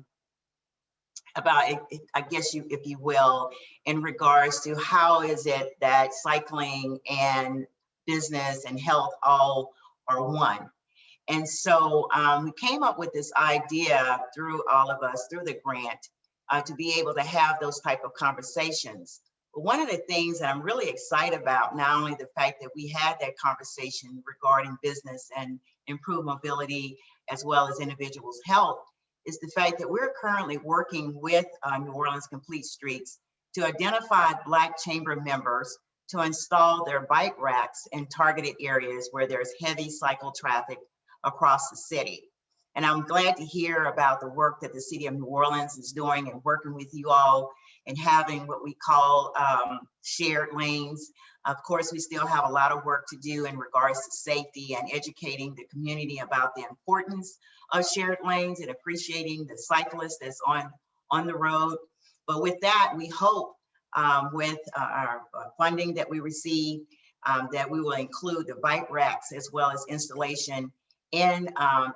guess if you will, in regards to how is it that cycling and business and health all are one. And so we came up with this idea through all of us, through the grant, to be able to have those type of conversations. But one of the things that I'm really excited about, not only the fact that we had that conversation regarding business and improved mobility, as well as individuals' health, is the fact that we're currently working with New Orleans Complete Streets to identify Black Chamber members to install their bike racks in targeted areas where there's heavy cycle traffic across the city. And I'm glad to hear about the work that the city of New Orleans is doing and working with you all and having what we call shared lanes. Of course, we still have a lot of work to do in regards to safety and educating the community about the importance of shared lanes and appreciating the cyclists that's on the road. But with that, we hope with our funding that we receive, that we will include the bike racks as well as installation in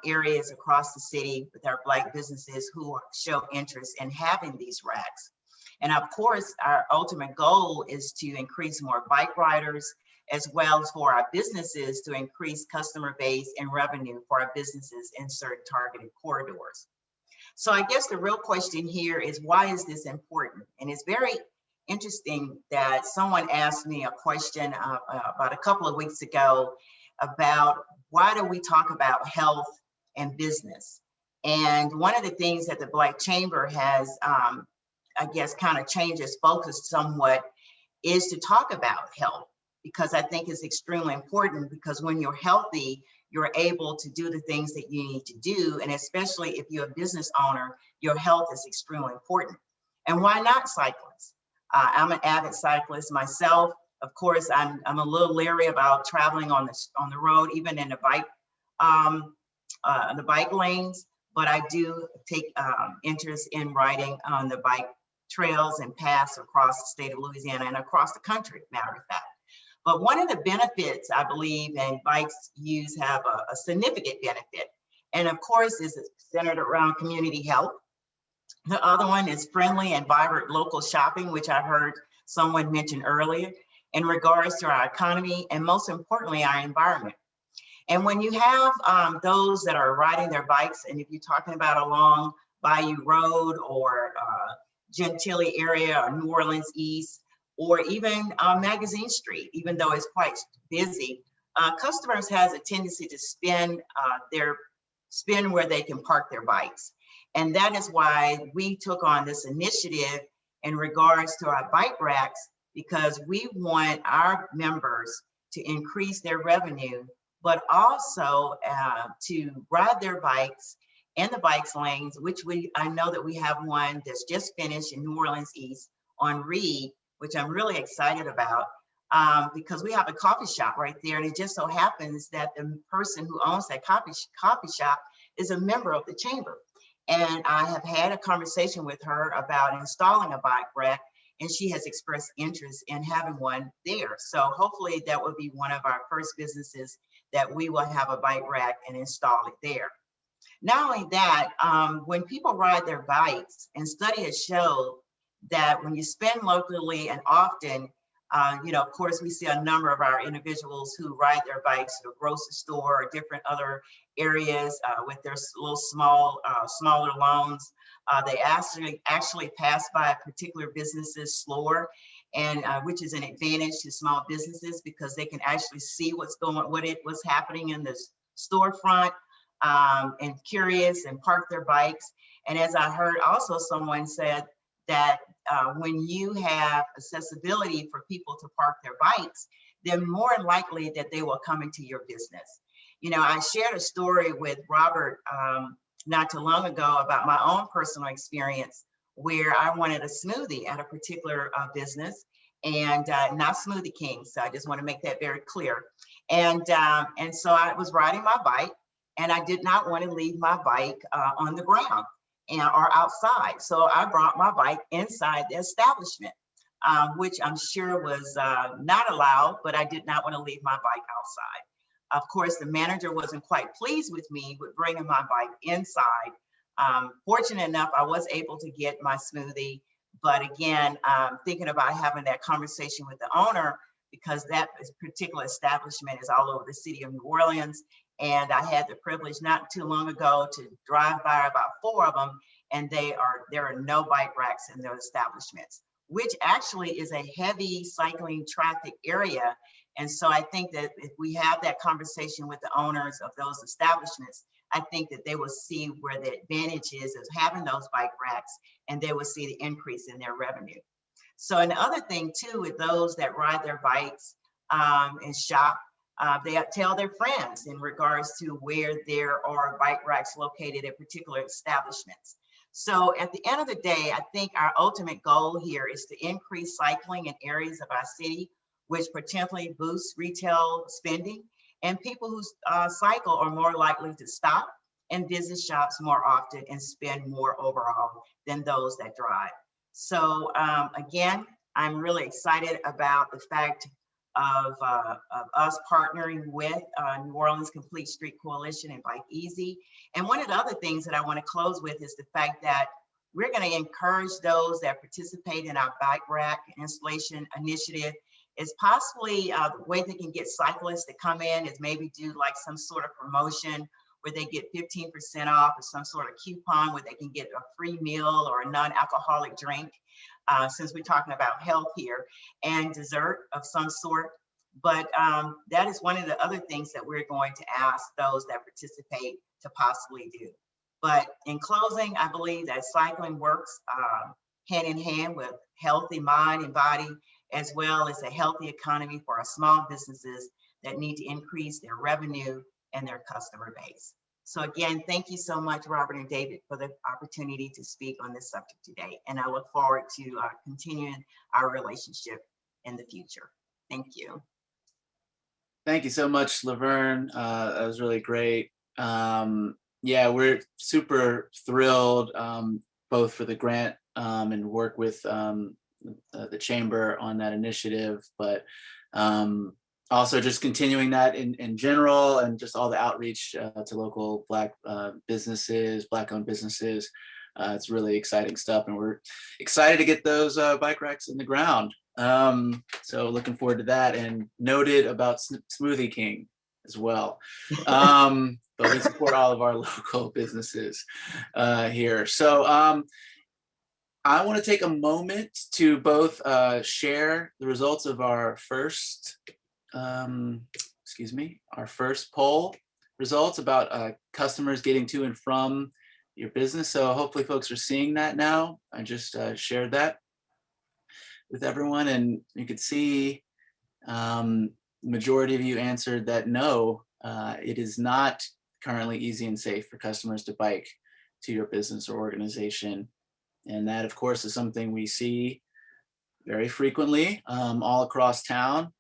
areas across the city with our Black businesses who show interest in having these racks. And of course, our ultimate goal is to increase more bike riders, as well as for our businesses to increase customer base and revenue for our businesses in certain targeted corridors. So I guess the real question here is, why is this important? And it's very interesting that someone asked me a question about a couple of weeks ago about why do we talk about health and business? And one of the things that the Black Chamber has, I guess, kind of changed its focus somewhat is to talk about health, because I think it's extremely important, because when you're healthy, you're able to do the things that you need to do. And especially if you're a business owner, your health is extremely important. And why not cyclists? I'm an avid cyclist myself. Of course, I'm a little leery about traveling on the road, even in a bike the bike lanes, but I do take interest in riding on the bike trails and paths across the state of Louisiana and across the country, matter of fact. But one of the benefits I believe and bikes use have a significant benefit. And of course, is centered around community health. The other one is friendly and vibrant local shopping, which I heard someone mention earlier, in regards to our economy and most importantly, our environment. And when you have those that are riding their bikes, and if you're talking about along Bayou Road or Gentilly area or New Orleans East, or even Magazine Street, even though it's quite busy, customers has a tendency to spend where they can park their bikes. And that is why we took on this initiative in regards to our bike racks, because we want our members to increase their revenue, but also to ride their bikes in the bikes lanes, which I know that we have one that's just finished in New Orleans East on Reed, which I'm really excited about, because we have a coffee shop right there. And it just so happens that the person who owns that coffee shop is a member of the chamber. And I have had a conversation with her about installing a bike rack, and she has expressed interest in having one there. So hopefully that will be one of our first businesses that we will have a bike rack and install it there. Not only that, when people ride their bikes, and study has showed that when you spend locally and often, of course, we see a number of our individuals who ride their bikes to the grocery store or different other areas with their little smaller loans. They actually pass by a particular business's slower, and which is an advantage to small businesses because they can actually see what's happening in the storefront, and curious and park their bikes. And as I heard also someone said that when you have accessibility for people to park their bikes, they're more likely that they will come into your business. I shared a story with Robert not too long ago about my own personal experience where I wanted a smoothie at a particular business, and not Smoothie King. So I just want to make that very clear. And so I was riding my bike, and I did not want to leave my bike on the ground or outside. So I brought my bike inside the establishment, which I'm sure was not allowed, but I did not want to leave my bike outside. Of course, the manager wasn't quite pleased with me with bringing my bike inside. Fortunate enough, I was able to get my smoothie. But again, thinking about having that conversation with the owner, because that particular establishment is all over the city of New Orleans. And I had the privilege not too long ago to drive by about 4 of them, and there are no bike racks in those establishments, which actually is a heavy cycling traffic area. And so I think that if we have that conversation with the owners of those establishments, I think that they will see where the advantage is of having those bike racks, and they will see the increase in their revenue. So another thing too, with those that ride their bikes and shop, they tell their friends in regards to where there are bike racks located at particular establishments. So at the end of the day, I think our ultimate goal here is to increase cycling in areas of our city, which potentially boosts retail spending, and people who cycle are more likely to stop and visit shops more often and spend more overall than those that drive. So again, I'm really excited about the fact of us partnering with New Orleans Complete Street Coalition and Bike Easy. And one of the other things that I want to close with is the fact that we're going to encourage those that participate in our bike rack installation initiative is possibly the way they can get cyclists to come in is maybe do like some sort of promotion where they get 15% off or some sort of coupon where they can get a free meal or a non-alcoholic drink, since we're talking about health here, and dessert of some sort. But that is one of the other things that we're going to ask those that participate to possibly do. But in closing, I believe that cycling works hand in hand with healthy mind and body, as well as a healthy economy for our small businesses that need to increase their revenue and their customer base. So again, thank you so much, Robert and David, for the opportunity to speak on this subject today. And I look forward to continuing our relationship in the future. Thank you. Thank you so much, Laverne. That was really great. yeah, we're super thrilled, both for the grant and work with the chamber on that initiative, but also just continuing that in general, and just all the outreach to local Black businesses, Black-owned businesses. It's really exciting stuff, and we're excited to get those bike racks in the ground. So looking forward to that, and noted about Smoothie King as well. But we support all of our local businesses here. So I want to take a moment to both share the results of our first, our first poll results about customers getting to and from your business. So hopefully folks are seeing that now. I just shared that with everyone, and you could see the majority of you answered that no, it is not currently easy and safe for customers to bike to your business or organization. And that, of course, is something we see very frequently all across town.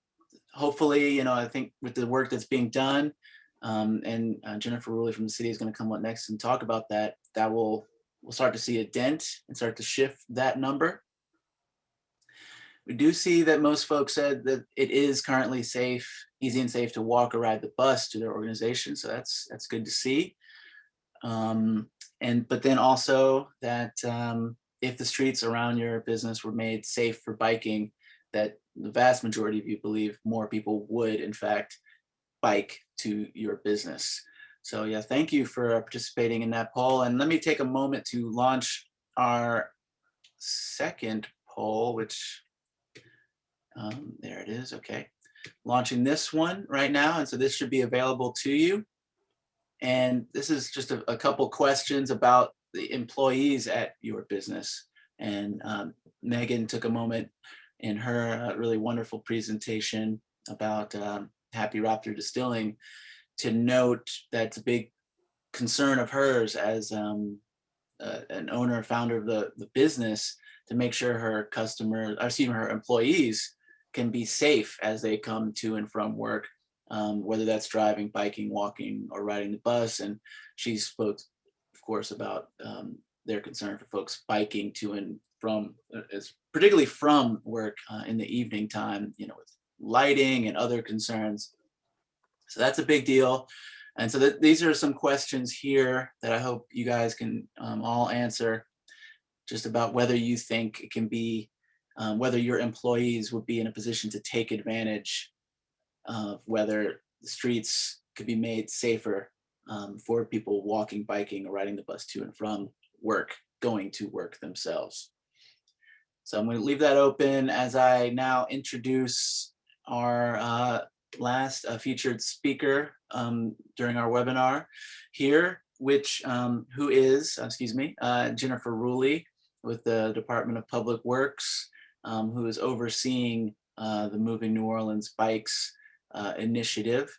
Hopefully, I think with the work that's being done, and Jennifer Ruley from the city is going to come up next and talk about that, we'll start to see a dent and start to shift that number. We do see that most folks said that it is currently easy and safe to walk or ride the bus to their organization. So that's good to see. But then also that if the streets around your business were made safe for biking, that the vast majority of you believe more people would in fact bike to your business. So yeah, thank you for participating in that poll. And let me take a moment to launch our second poll, which there it is. Okay, launching this one right now. And so this should be available to you. And this is just a couple questions about the employees at your business. And Megan took a moment in her really wonderful presentation about Happy Raptor Distilling to note that's a big concern of hers as an owner, founder of the business, to make sure her her employees can be safe as they come to and from work, whether that's driving, biking, walking, or riding the bus. And she spoke, of course, about their concern for folks biking to and from, particularly from work in the evening time, with lighting and other concerns. So that's a big deal. And so these are some questions here that I hope you guys can all answer, just about whether you think it can be, whether your employees would be in a position to take advantage of whether the streets could be made safer for people walking, biking, or riding the bus to and from work, going to work themselves. So I'm going to leave that open as I now introduce our last featured speaker during our webinar here, who is Jennifer Ruley with the Department of Public Works, who is overseeing the Moving New Orleans Bikes initiative.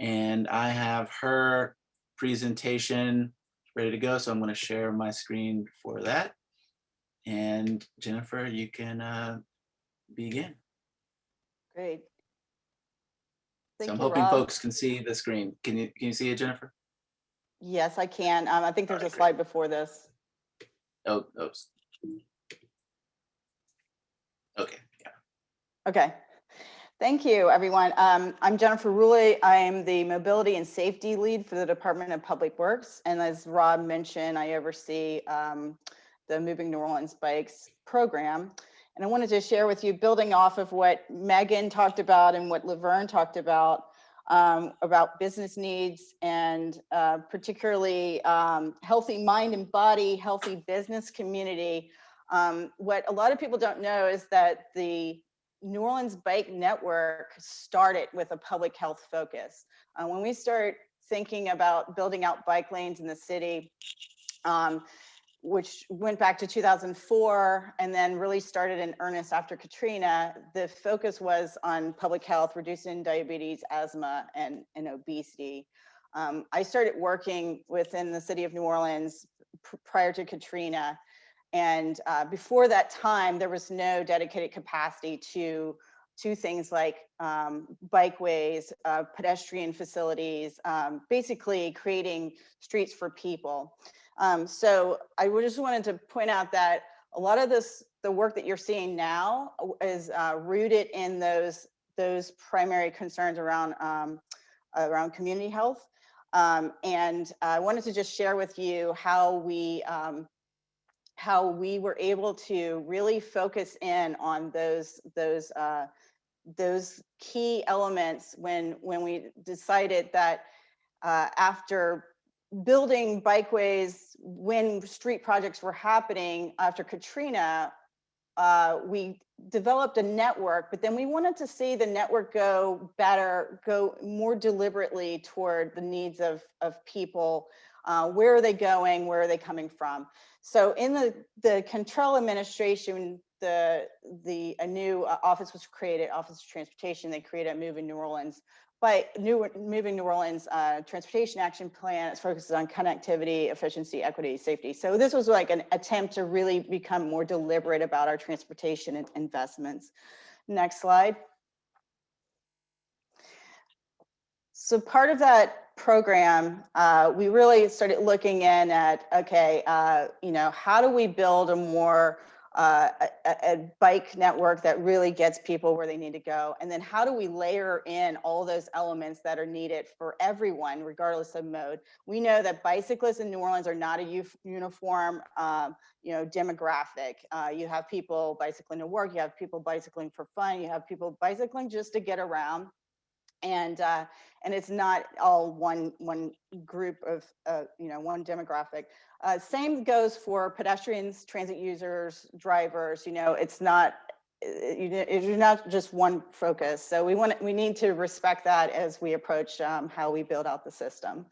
And I have her presentation ready to go, so I'm going to share my screen for that. And Jennifer, you can begin. Great. So I'm hoping folks can see the screen. Can you see it, Jennifer? Yes, I can. I think there's a slide before this. Oh. Okay. Yeah. Okay. Thank you, everyone. I'm Jennifer Ruley. I'm the Mobility and Safety Lead for the Department of Public Works. And as Rob mentioned, I oversee the Moving New Orleans Bikes program. And I wanted to share with you, building off of what Megan talked about and what Laverne talked about business needs, and particularly healthy mind and body, healthy business community. What a lot of people don't know is that the New Orleans Bike Network started with a public health focus. When we start thinking about building out bike lanes in the city, which went back to 2004 and then really started in earnest after Katrina, the focus was on public health, reducing diabetes, asthma, and obesity. I started working within the city of New Orleans prior to Katrina. And before that time, there was no dedicated capacity to to things like bikeways, pedestrian facilities, basically creating streets for people. So I just wanted to point out that a lot of the work that you're seeing now is rooted in those primary concerns around community health. And I wanted to just share with you how we were able to really focus in on those key elements when we decided that after building bikeways, when street projects were happening after Katrina, we developed a network, but then we wanted to see the network go more deliberately toward the needs of people. Where are they going? Where are they coming from? So in the Control administration, a new office was created, Office of Transportation. They created a Moving New Orleans. Moving New Orleans Transportation Action Plan. It focuses on connectivity, efficiency, equity, safety. So this was like an attempt to really become more deliberate about our transportation investments. Next slide. So part of that program, we really started looking in at, okay, how do we build a more a bike network that really gets people where they need to go? And then how do we layer in all those elements that are needed for everyone, regardless of mode? We know that bicyclists in New Orleans are not a uniform, demographic. You have people bicycling to work, you have people bicycling for fun, you have people bicycling just to get around. And it's not all one group of one demographic. Same goes for pedestrians, transit users, drivers. It's not just one focus. So we need to respect that as we approach how we build out the system.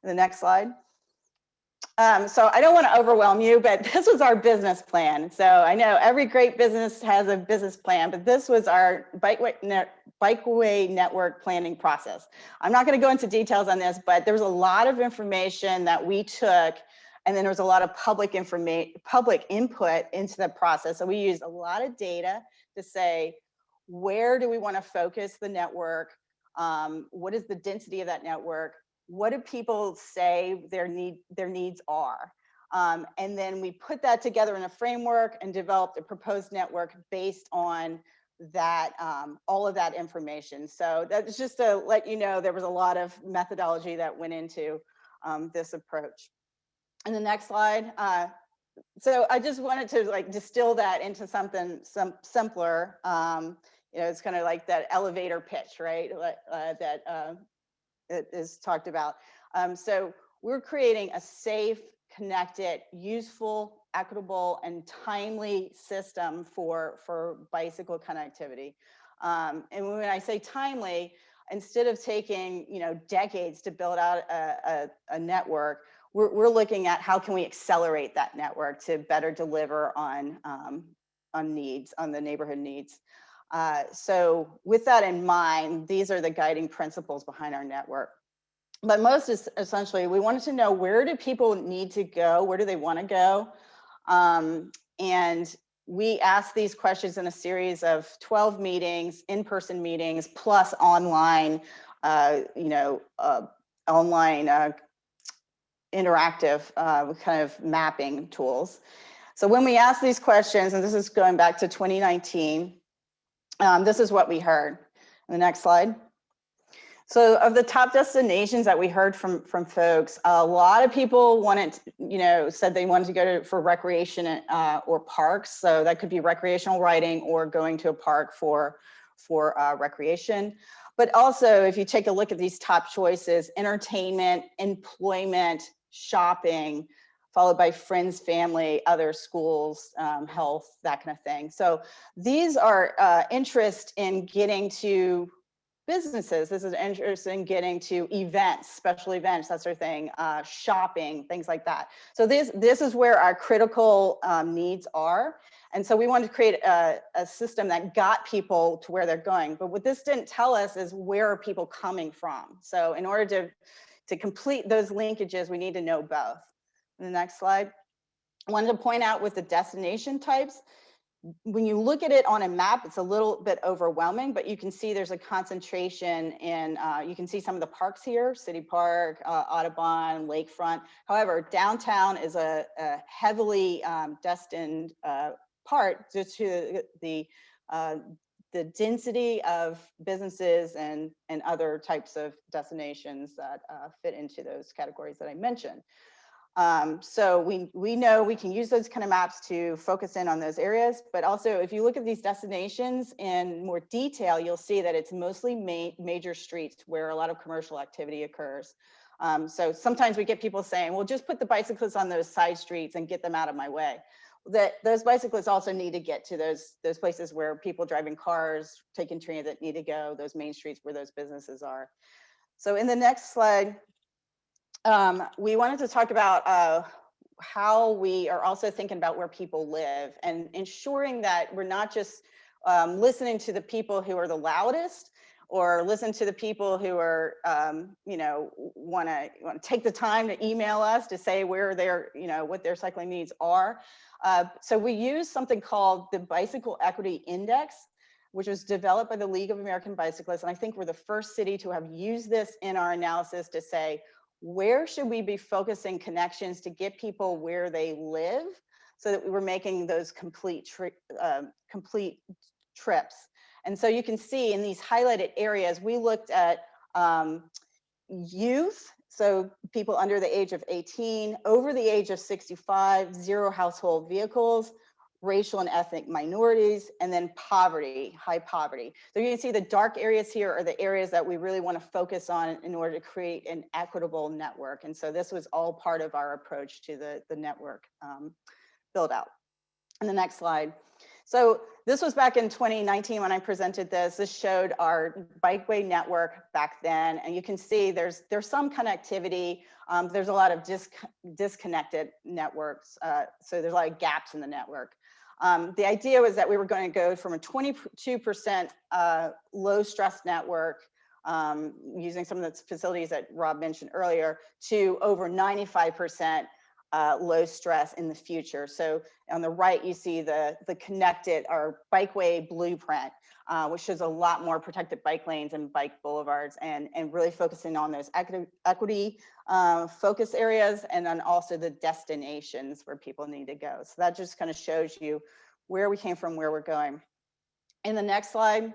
The next slide. So I don't want to overwhelm you, but this was our business plan. So I know every great business has a business plan, but this was our bikeway network planning process. I'm not going to go into details on this, but there was a lot of information that we took, and then there was a lot of public input into the process. So we used a lot of data to say, where do we want to focus the network? What is the density of that network? What do people say their needs are? And then we put that together in a framework and developed a proposed network based on that, all of that information. So that's just to let you know, there was a lot of methodology that went into this approach. And the next slide. So I just wanted to distill that into something simpler. It's kind of like that elevator pitch, right? That it is talked about. So we're creating a safe, connected, useful, equitable, and timely system for bicycle connectivity. And when I say timely, instead of taking decades to build out a network, we're looking at how can we accelerate that network to better deliver on needs, on the neighborhood needs. So with that in mind, these are the guiding principles behind our network. But most essentially, we wanted to know, where do people need to go? Where do they want to go? And we asked these questions in a series of 12 meetings, in-person meetings, plus online, interactive kind of mapping tools. So when we asked these questions, and this is going back to 2019, this is what we heard. The next slide. So of the top destinations that we heard from folks, a lot of people said they wanted to go for recreation or parks. So that could be recreational riding or going to a park for recreation. But also, if you take a look at these top choices, entertainment, employment, shopping, followed by friends, family, other schools, health, that kind of thing. So these are interest in getting to businesses. This is interest in getting to events, special events, that sort of thing, shopping, things like that. So this is where our critical needs are. And so we wanted to create a system that got people to where they're going. But what this didn't tell us is, where are people coming from? So in order to complete those linkages, we need to know both. The next slide. I wanted to point out with the destination types, when you look at it on a map, it's a little bit overwhelming, but you can see there's a concentration in, you can see some of the parks here, City Park, Audubon, Lakefront. However, downtown is a heavily destined part due to the density of businesses and other types of destinations that fit into those categories that I mentioned. So we know we can use those kind of maps to focus in on those areas, but also if you look at these destinations in more detail, you'll see that it's mostly major streets where a lot of commercial activity occurs. So sometimes we get people saying, well, just put the bicyclists on those side streets and get them out of my way. That those bicyclists also need to get to those places where people driving cars, taking transit need to go, those main streets where those businesses are. So in the next slide, we wanted to talk about how we are also thinking about where people live and ensuring that we're not just listening to the people who are the loudest or listen to the people who are, you know, want to take the time to email us to say where their, you know, what their cycling needs are. So we use something called the Bicycle Equity Index, which was developed by the League of American Bicyclists. And I think we're the first city to have used this in our analysis to say, where should we be focusing connections to get people where they live so that we were making those complete trips. And so you can see in these highlighted areas, we looked at youth, so people under the age of 18, over the age of 65, 0 household vehicles, racial and ethnic minorities, and then poverty, high poverty. So you can see the dark areas here are the areas that we really want to focus on in order to create an equitable network. And so this was all part of our approach to the network build out. And the next slide. So this was back in 2019 when I presented this. This showed our bikeway network back then. And you can see there's some connectivity. There's a lot of disconnected networks. So there's a lot of gaps in the network. The idea was that we were going to go from a 22% low stress network using some of the facilities that Rob mentioned earlier to over 95% low stress in the future. So on the right, you see the connected or bikeway blueprint, which shows a lot more protected bike lanes and bike boulevards and really focusing on those equity focus areas and then also the destinations where people need to go. So that just kind of shows you where we came from, where we're going. In the next slide,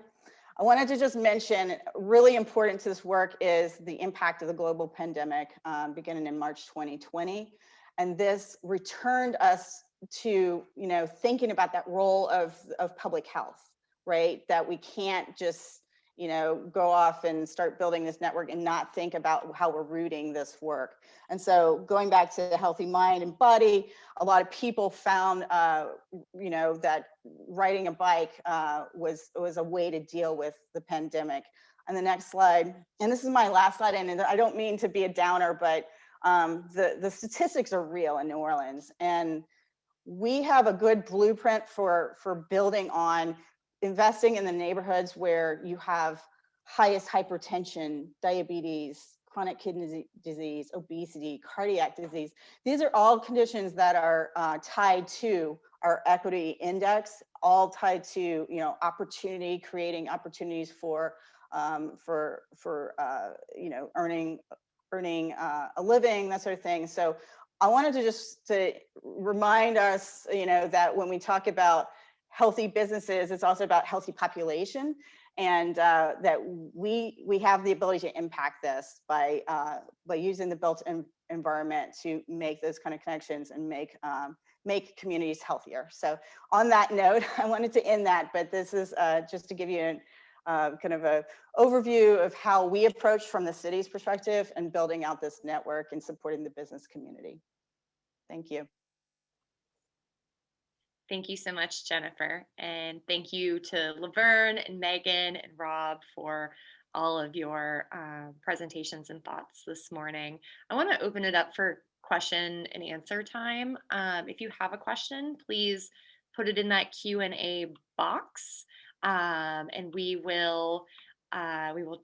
I wanted to just mention, really important to this work is the impact of the global pandemic beginning in March 2020. And this returned us to, you know, thinking about that role of public health, right? That we can't just, you know, go off and start building this network and not think about how we're rooting this work. And so going back to the healthy mind and body, a lot of people found, you know, that riding a bike was a way to deal with the pandemic. And the next slide, and this is my last slide, and I don't mean to be a downer, but the statistics are real in New Orleans, and we have a good blueprint for building on investing in the neighborhoods where you have highest hypertension, diabetes, chronic kidney disease, obesity, cardiac disease. These are all conditions that are tied to our equity index, all tied to, you know, opportunity, creating opportunities for you know, earning a living, that sort of thing. So I wanted to just remind us, you know, that when we talk about healthy businesses, it's also about healthy population, and that we have the ability to impact this by using the built environment to make those kind of connections and make communities healthier. So on that note, I wanted to end that, but this is just to give you kind of an overview of how we approach from the city's perspective and building out this network and supporting the business community. Thank you. Thank you so much, Jennifer. And thank you to Laverne and Megan and Rob for all of your presentations and thoughts this morning. I want to open it up for question and answer time. If you have a question, please put it in that Q&A box, and we will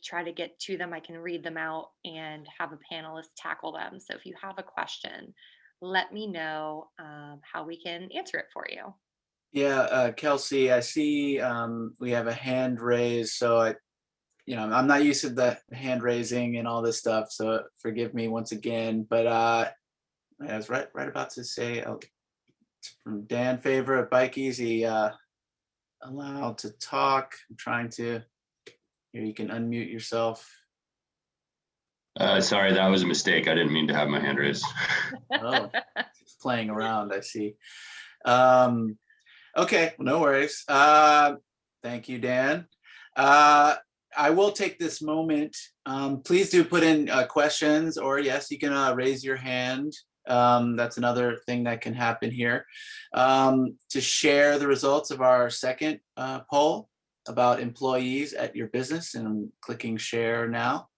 try to get to them. I can read them out and have a panelist tackle them. So if you have a question, let me know how we can answer it for you. Yeah, Kelsey, I see we have a hand raised, so I'm not used to the hand raising and all this stuff, so forgive me once again. But I was right about to say, from Dan Favor at Bikeys, he allowed to talk. I'm trying to. Here, you can unmute yourself. Sorry, that was a mistake. I didn't mean to have my hand raised. Oh, just playing around, I see. Okay, no worries. Thank you, Dan. I will take this moment. Please do put in questions, or yes, you can raise your hand. That's another thing that can happen here. To share the results of our second poll about employees at your business, and I'm clicking share now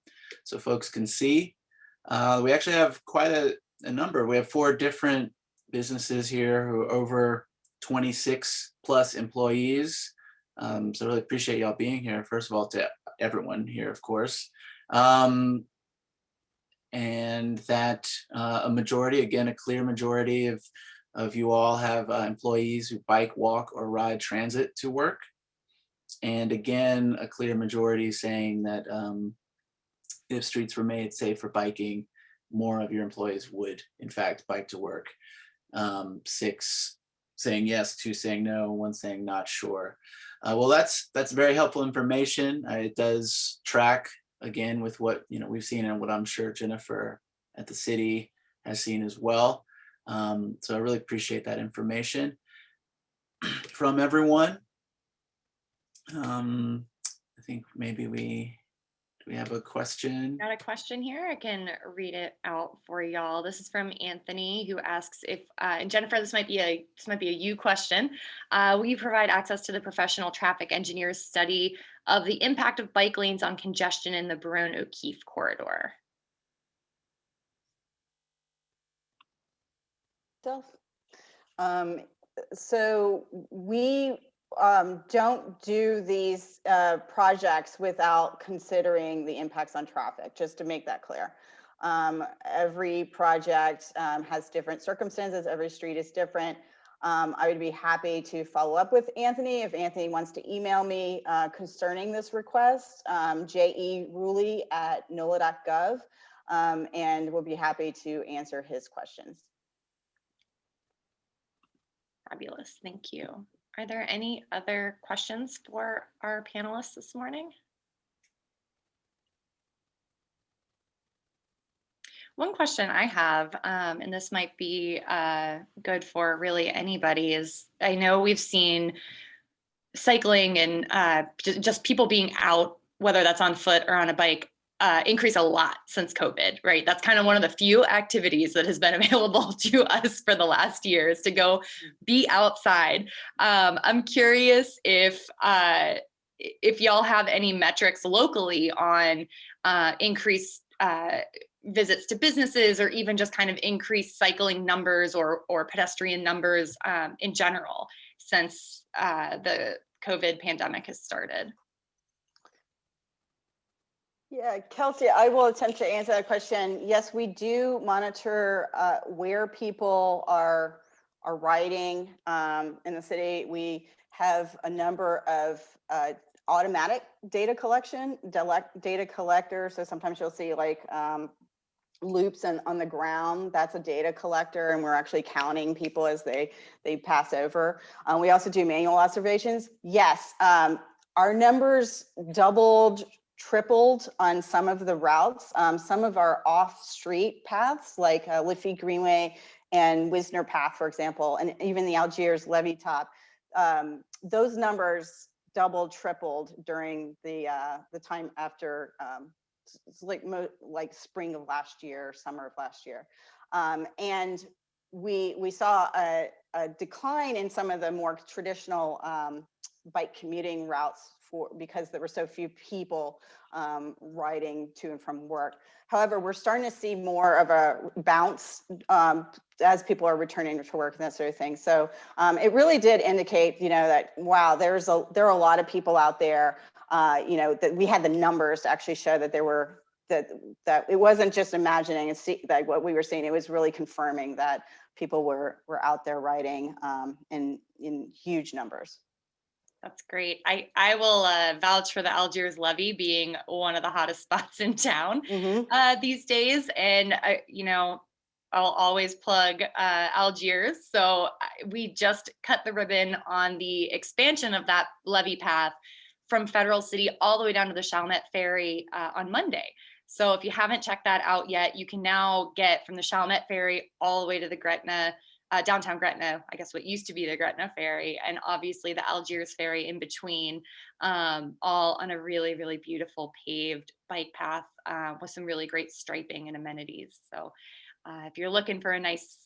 so folks can see. We actually have quite a number. We have 4 different businesses here who are over 26 plus employees. So I really appreciate y'all being here. First of all, to everyone here, of course. And that a majority, again, a clear majority of you all have employees who bike, walk, or ride transit to work. And again, a clear majority saying that if streets were made safe for biking, more of your employees would, in fact, bike to work. 6 saying yes, 2 saying no, 1 saying not sure. Well, that's very helpful information. It does track again with what we've seen and what I'm sure Jennifer at the city has seen as well. So I really appreciate that information from everyone. I think maybe we have a question. Got a question here. I can read it out for y'all. This is from Anthony, who asks if, and Jennifer, this might be a you question. Will you provide access to the professional traffic engineer's study of the impact of bike lanes on congestion in the Barone O'Keefe corridor? So we don't do these projects without considering the impacts on traffic, just to make that clear. Every project has different circumstances. Every street is different. I would be happy to follow up with Anthony if Anthony wants to email me concerning this request, jeruley@nola.gov, and we'll be happy to answer his questions. Fabulous, thank you. Are there any other questions for our panelists this morning? One question I have, and this might be good for really anybody, is I know we've seen cycling and just people being out, whether that's on foot or on a bike, increase a lot since COVID, right? That's kind of one of the few activities that has been available to us for the last year, is to go be outside. I'm curious if y'all have any metrics locally on increased visits to businesses, or even just kind of increased cycling numbers or pedestrian numbers in general since the COVID pandemic has started. Yeah, Kelsey, I will attempt to answer that question. Yes, we do monitor where people are riding in the city. We have a number of automatic data collectors. So sometimes you'll see like loops on the ground. That's a data collector, and we're actually counting people as they pass over. We also do manual observations. Yes, our numbers doubled, tripled on some of the routes. Some of our off-street paths, like Liffey Greenway and Wisner Path, for example, and even the Algiers Levee Top, those numbers doubled, tripled during the time after it's like spring of last year, summer of last year. And we saw a decline in some of the more traditional bike commuting routes because there were so few people riding to and from work. However, we're starting to see more of a bounce as people are returning to work and that sort of thing. So it really did indicate, that wow, there are a lot of people out there. That we had the numbers to actually show that there were that it wasn't just imagining and see like what we were seeing, it was really confirming that people were out there riding in huge numbers. That's great. I will vouch for the Algiers levee being one of the hottest spots in town these days. And, you know, I'll always plug Algiers. So we just cut the ribbon on the expansion of that levee path from Federal City all the way down to the Chalmette Ferry on Monday. So if you haven't checked that out yet, you can now get from the Chalmette Ferry all the way to the Gretna, downtown Gretna, I guess what used to be the Gretna Ferry, and obviously the Algiers Ferry in between, all on a really, really beautiful paved bike path with some really great striping and amenities. So if you're looking for a nice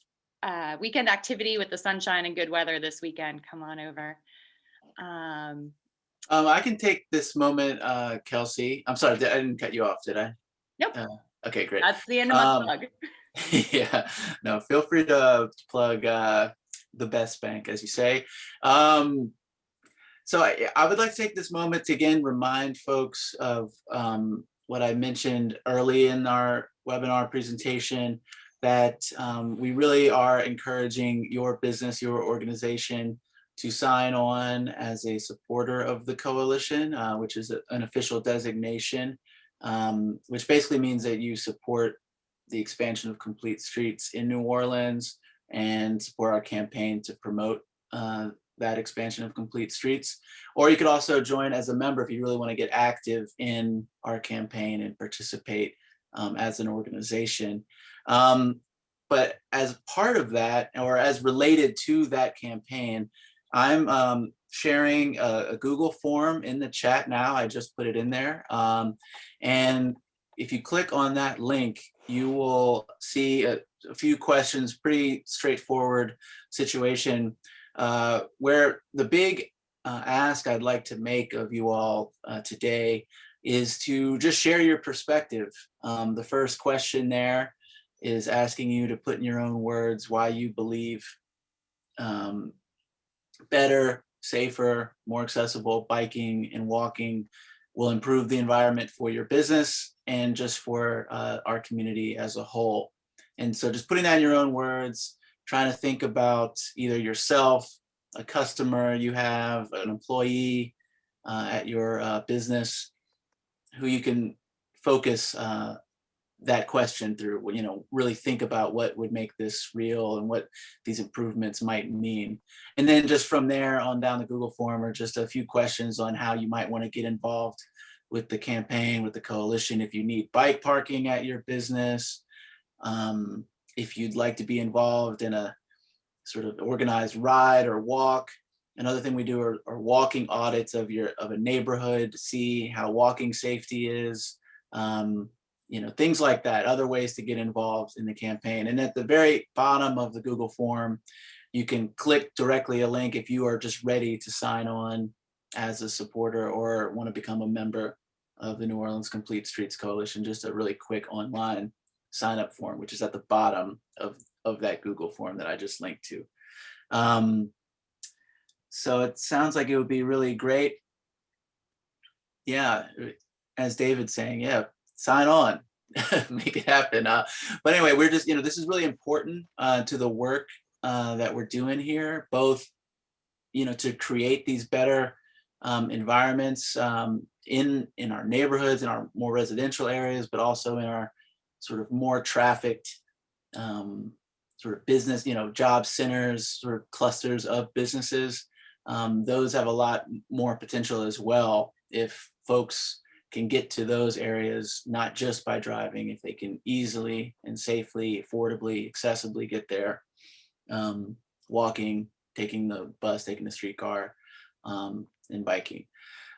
weekend activity with the sunshine and good weather this weekend, come on over. I can take this moment, Kelsey. I'm sorry, I didn't cut you off, did I? Nope. Okay, great. That's the end of my plug. Yeah, no, feel free to plug the best bank, as you say. So I would like to take this moment to again remind folks of what I mentioned early in our webinar presentation, that we really are encouraging your business, your organization to sign on as a supporter of the coalition, which is an official designation, which basically means that you support the expansion of complete streets in New Orleans and support our campaign to promote that expansion of complete streets. Or you could also join as a member if you really want to get active in our campaign and participate as an organization. But as part of that, or as related to that campaign, I'm sharing a Google form in the chat now. I just put it in there. And if you click on that link, you will see a few questions, pretty straightforward situation, where the big ask I'd like to make of you all today is to just share your perspective. The first question there is asking you to put in your own words why you believe better, safer, more accessible biking and walking will improve the environment for your business and just for our community as a whole. And so just putting that in your own words, trying to think about either yourself, a customer you have, an employee at your business, who you can focus that question through, you know, really think about what would make this real and what these improvements might mean. And then just from there on down the Google form are just a few questions on how you might want to get involved with the campaign, with the coalition, if you need bike parking at your business, if you'd like to be involved in a sort of organized ride or walk. Another thing we do are walking audits of a neighborhood to see how walking safety is. You know, things like that, other ways to get involved in the campaign. And at the very bottom of the Google form, you can click directly a link if you are just ready to sign on as a supporter or want to become a member of the New Orleans Complete Streets Coalition. Just a really quick online sign up form, which is at the bottom of that Google form that I just linked to. So it sounds like it would be really great. Yeah, as David's saying, yeah, sign on, make it happen. But anyway, we're just, you know, this is really important to the work that we're doing here, both, you know, to create these better environments in our neighborhoods, in our more residential areas, but also in our sort of more trafficked sort of business, you know, job centers, sort of clusters of businesses. Those have a lot more potential as well if folks can get to those areas, not just by driving, if they can easily and safely, affordably, accessibly get there, walking, taking the bus, taking the streetcar, and biking.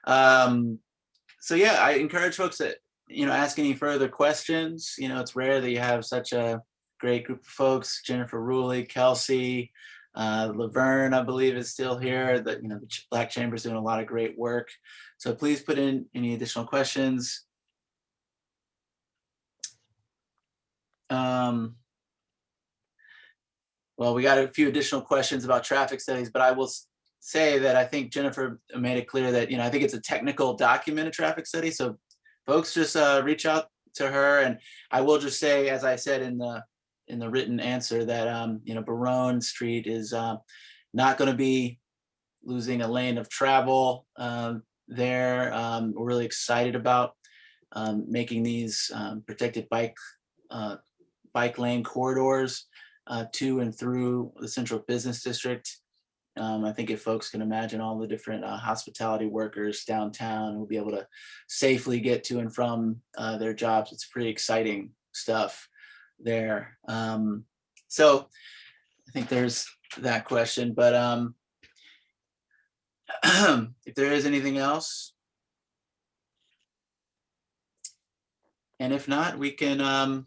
So yeah, I encourage folks that, you know, ask any further questions. You know, it's rare that you have such a great group of folks. Jennifer Ruley, Kelsey, Laverne, I believe, is still here. That, you know, the Black Chamber is doing a lot of great work. So please put in any additional questions. Well, we got a few additional questions about traffic studies, but I will say that I think Jennifer made it clear that, you know, I think it's a technical documented traffic study. So folks, just reach out to her. And I will just say, as I said in the written answer, that Barone Street is not going to be losing a lane of travel there. We're really excited about making these protected bike lane corridors to and through the central business district. I think if folks can imagine all the different hospitality workers downtown will be able to safely get to and from their jobs, it's pretty exciting stuff there. So I think there's that question, but if there is anything else, and if not, we can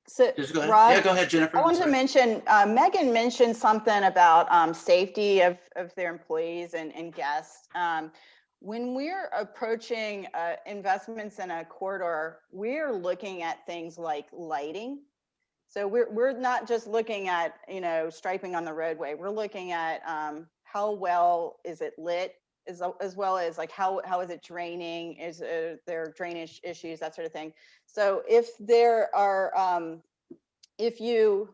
So, just go ahead. Rod, Yeah, go ahead, Jennifer. I wanted to mention, Megan mentioned something about safety of their employees and guests. When we're approaching investments in a corridor, we're looking at things like lighting. So we're not just looking at, striping on the roadway. We're looking at how well is it lit, as well as like how is it draining? Is there drainage issues, that sort of thing. So if there are, if you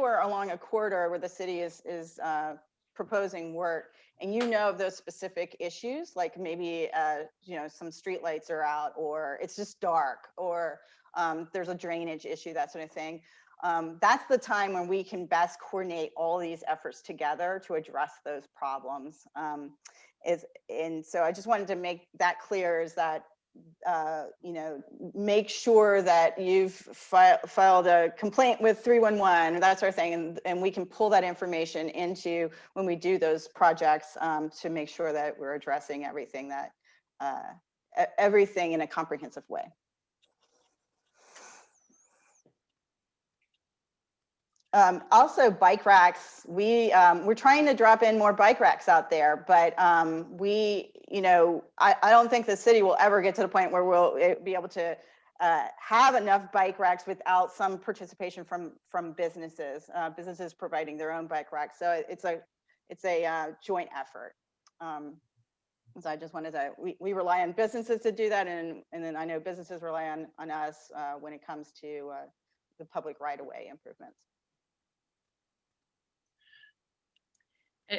are along a corridor where the city is proposing work, and of those specific issues, like maybe some streetlights are out, or it's just dark, or there's a drainage issue, that sort of thing. That's the time when we can best coordinate all these efforts together to address those problems. And so I just wanted to make that clear, is that make sure that you've filed a complaint with 311 or that sort of thing, and we can pull that information into when we do those projects to make sure that we're addressing everything everything in a comprehensive way. Also, bike racks. We're trying to drop in more bike racks out there, but I don't think the city will ever get to the point where we'll be able to have enough bike racks without some participation from businesses providing their own bike racks. So it's a joint effort. So I just wanted to, we rely on businesses to do that, and then I know businesses rely on us when it comes to the public right-of-way improvements.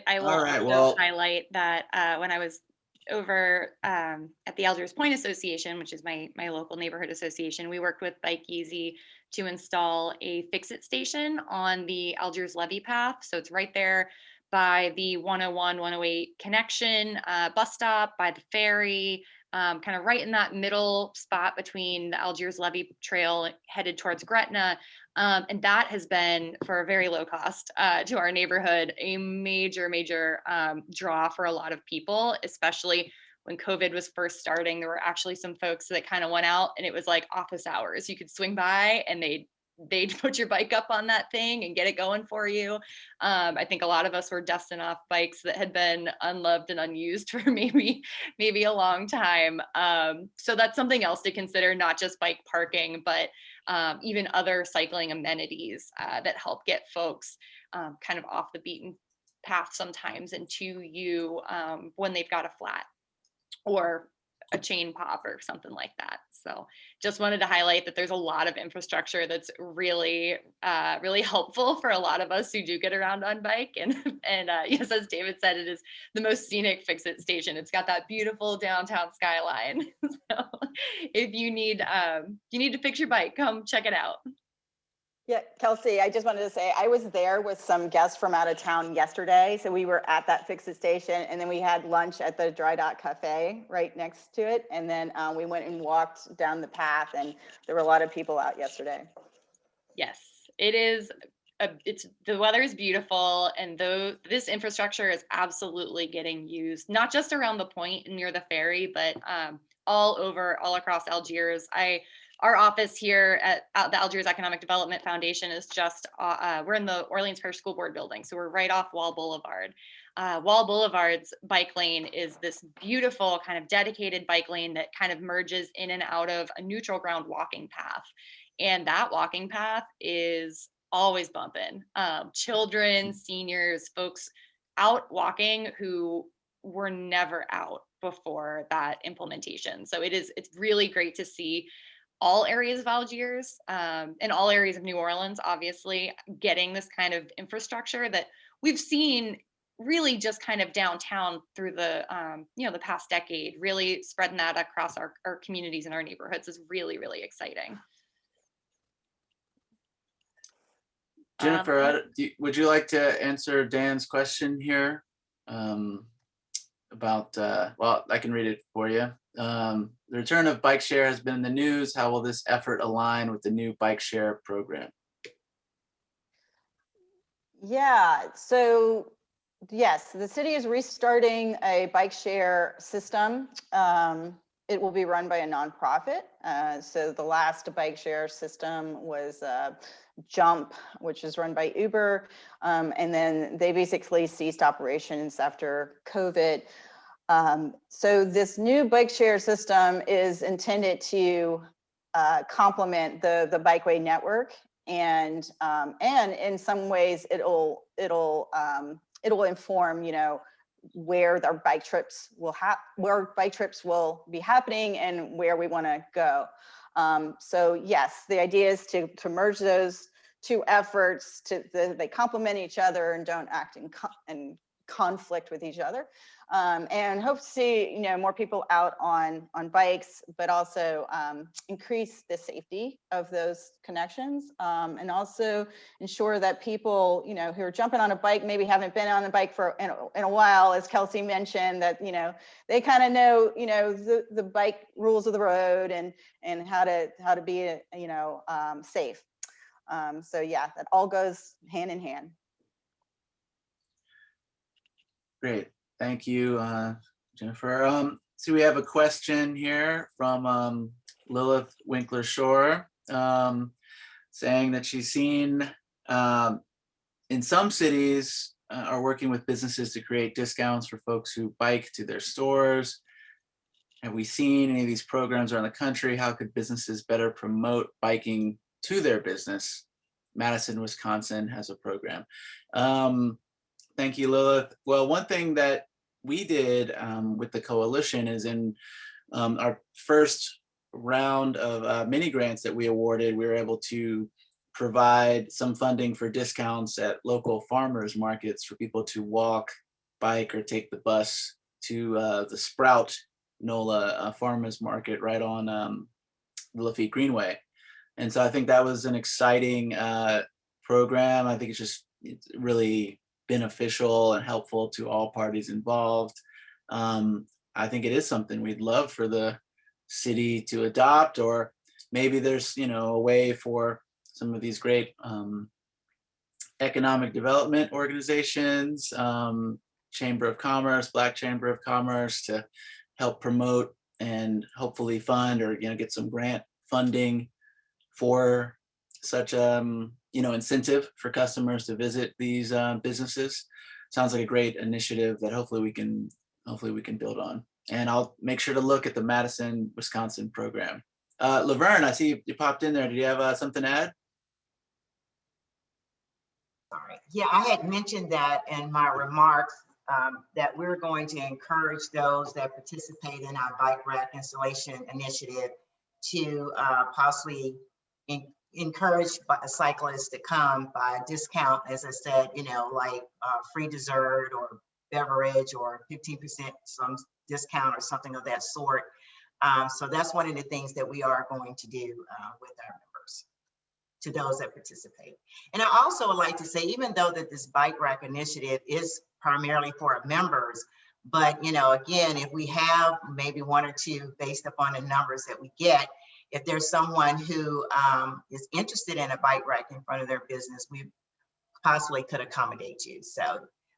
I will also highlight that when I was over at the Algiers Point Association, which is my local neighborhood association, we worked with Bike Easy to install a fix-it station on the Algiers Levee path. So it's right there by the 101, 108 connection bus stop, by the ferry, kind of right in that middle spot between the Algiers Levee Trail headed towards Gretna. And that has been, for a very low cost to our neighborhood, a major draw for a lot of people, especially when COVID was first starting. There were actually some folks that kind of went out, and it was like office hours. You could swing by and they'd put your bike up on that thing and get it going for you. I think a lot of us were dusting off bikes that had been unloved and unused for maybe a long time. So that's something else to consider, not just bike parking, but even other cycling amenities that help get folks kind of off the beaten path sometimes and to you when they've got a flat or a chain pop or something like that. So just wanted to highlight that there's a lot of infrastructure that's really helpful for a lot of us who do get around on bike. And yes, as David said, it is the most scenic fix-it station. It's got that beautiful downtown skyline. So if you need to fix your bike, come check it out. Yeah, Kelsey, I just wanted to say I was there with some guests from out of town yesterday. So we were at that fix-it station, and then we had lunch at the Dry Dock Cafe right next to it. And then we went and walked down the path, and there were a lot of people out yesterday. Yes, it is. The weather is beautiful, and this infrastructure is absolutely getting used, not just around the point near the ferry, but all across Algiers. Our office here at the Algiers Economic Development Foundation is just, we're in the Orleans Parish School Board building. So we're right off Wall Boulevard. Wall Boulevard's bike lane is this beautiful kind of dedicated bike lane that kind of merges in and out of a neutral ground walking path. And that walking path is always bumping. Children, seniors, folks out walking who were never out before that implementation. So it's really great to see all areas of Algiers and all areas of New Orleans, obviously, getting this kind of infrastructure that we've seen really just kind of downtown through the the past decade. Really spreading that across our communities and our neighborhoods is really, really exciting. Jennifer, would you like to answer Dan's question here about, well, I can read it for you. The return of bike share has been in the news. How will this effort align with the new bike share program? Yeah, so yes, the city is restarting a bike share system. It will be run by a nonprofit. So the last bike share system was Jump, which is run by Uber. And then they basically ceased operations after COVID. So this new bike share system is intended to complement the bikeway network, and in some ways it'll inform, where our bike trips will be happening and where we want to go. So yes, the idea is to merge those two efforts. They complement each other and don't act in conflict with each other, and hope to see more people out on bikes, but also increase the safety of those connections, and also ensure that people who are jumping on a bike maybe haven't been on a bike in a while, as Kelsey mentioned, that they kind of know the bike rules of the road and how to be safe. So yeah, that all goes hand in hand. Great, thank you, Jennifer. So we have a question here from Lilith Winkler Shore, saying that she's seen in some cities are working with businesses to create discounts for folks who bike to their stores. Have we seen any of these programs around the country? How could businesses better promote biking to their business? Madison, Wisconsin has a program. Thank you, Lilith. Well, one thing that we did with the coalition is in our first round of mini grants that we awarded, we were able to provide some funding for discounts at local farmers markets for people to walk, bike, or take the bus to the Sprout NOLA farmers market right on the Lafitte Greenway. And so I think that was an exciting program. I think it's really beneficial and helpful to all parties involved. I think it is something we'd love for the city to adopt, or maybe there's a way for some of these great economic development organizations, Chamber of Commerce, Black Chamber of Commerce, to help promote and hopefully fund or get some grant funding for such incentive for customers to visit these businesses. Sounds like a great initiative that hopefully we can build on. And I'll make sure to look at the Madison, Wisconsin program. Laverne, I see you popped in there. Did you have something to add? Sorry. Yeah, I had mentioned that in my remarks, that we're going to encourage those that participate in our bike rack installation initiative to possibly encourage cyclists to come by a discount, as I said, like free dessert or beverage or 15% some discount or something of that sort. So that's one of the things that we are going to do with our members, to those that participate. And I also would like to say, even though that this bike rack initiative is primarily for our members, but again, if we have maybe one or two based upon the numbers that we get, if there's someone who is interested in a bike rack in front of their business, we possibly could accommodate you. So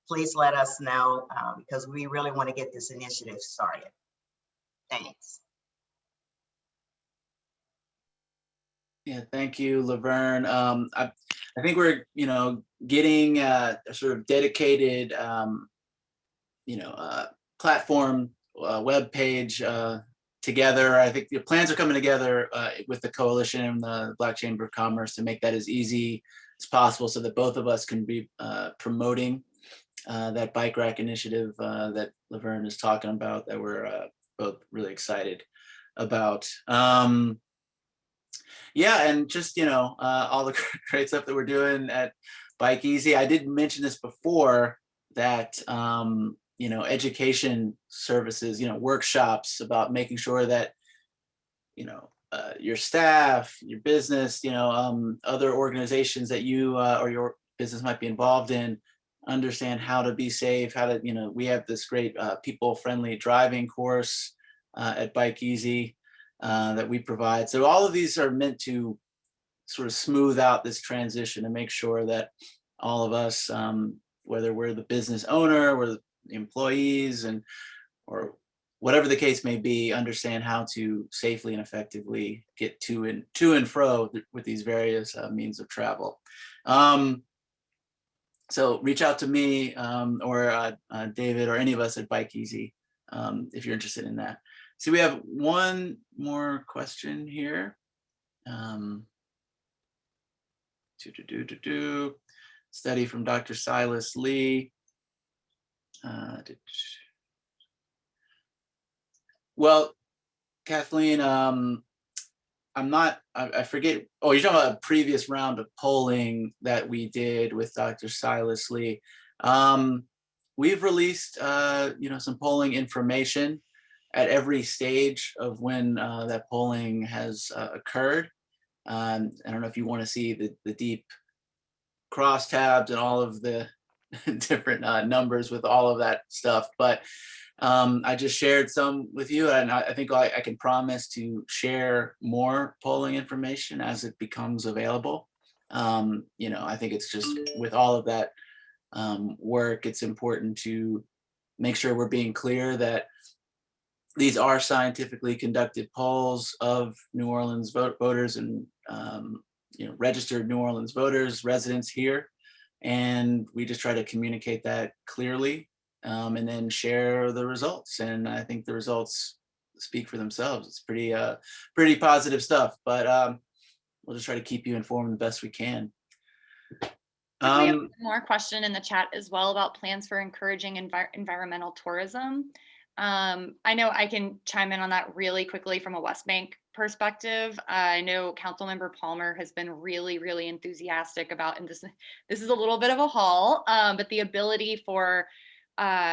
please let us know, because we really want to get this initiative started. Thanks. Yeah, thank you, Laverne. I think we're, getting a sort of dedicated, platform, web page together. I think the plans are coming together with the coalition and the Black Chamber of Commerce to make that as easy as possible, so that both of us can be promoting that bike rack initiative that Laverne is talking about, that we're both really excited about. Yeah, and just, all the great stuff that we're doing at Bike Easy. I did mention this before, that education services, workshops about making sure that your staff, your business, other organizations that you or your business might be involved in, understand how to be safe, how to, we have this great people-friendly driving course at Bike Easy that we provide. So all of these are meant to sort of smooth out this transition and make sure that all of us, whether we're the business owner, we're the employees, or whatever the case may be, understand how to safely and effectively get to and fro with these various means of travel. So reach out to me or David or any of us at Bike Easy if you're interested in that. So we have one more question here. Study from Dr. Silas Lee. Well, Kathleen, I forget. Oh, you're talking about a previous round of polling that we did with Dr. Silas Lee. We've released, some polling information at every stage of when that polling has occurred. I don't know if you want to see the deep crosstabs and all of the different numbers with all of that stuff, but I just shared some with you, and I think I can promise to share more polling information as it becomes available. I think it's just with all of that work, it's important to make sure we're being clear that these are scientifically conducted polls of New Orleans voters and registered New Orleans voters, residents here, and we just try to communicate that clearly. And then share the results. And I think the results speak for themselves. It's pretty positive stuff, but we'll just try to keep you informed the best we can. We have one more question in the chat as well about plans for encouraging environmental tourism. I know I can chime in on that really quickly from a West Bank perspective. I know Councilmember Palmer has been really, really enthusiastic about, and this is a little bit of a haul, but the ability for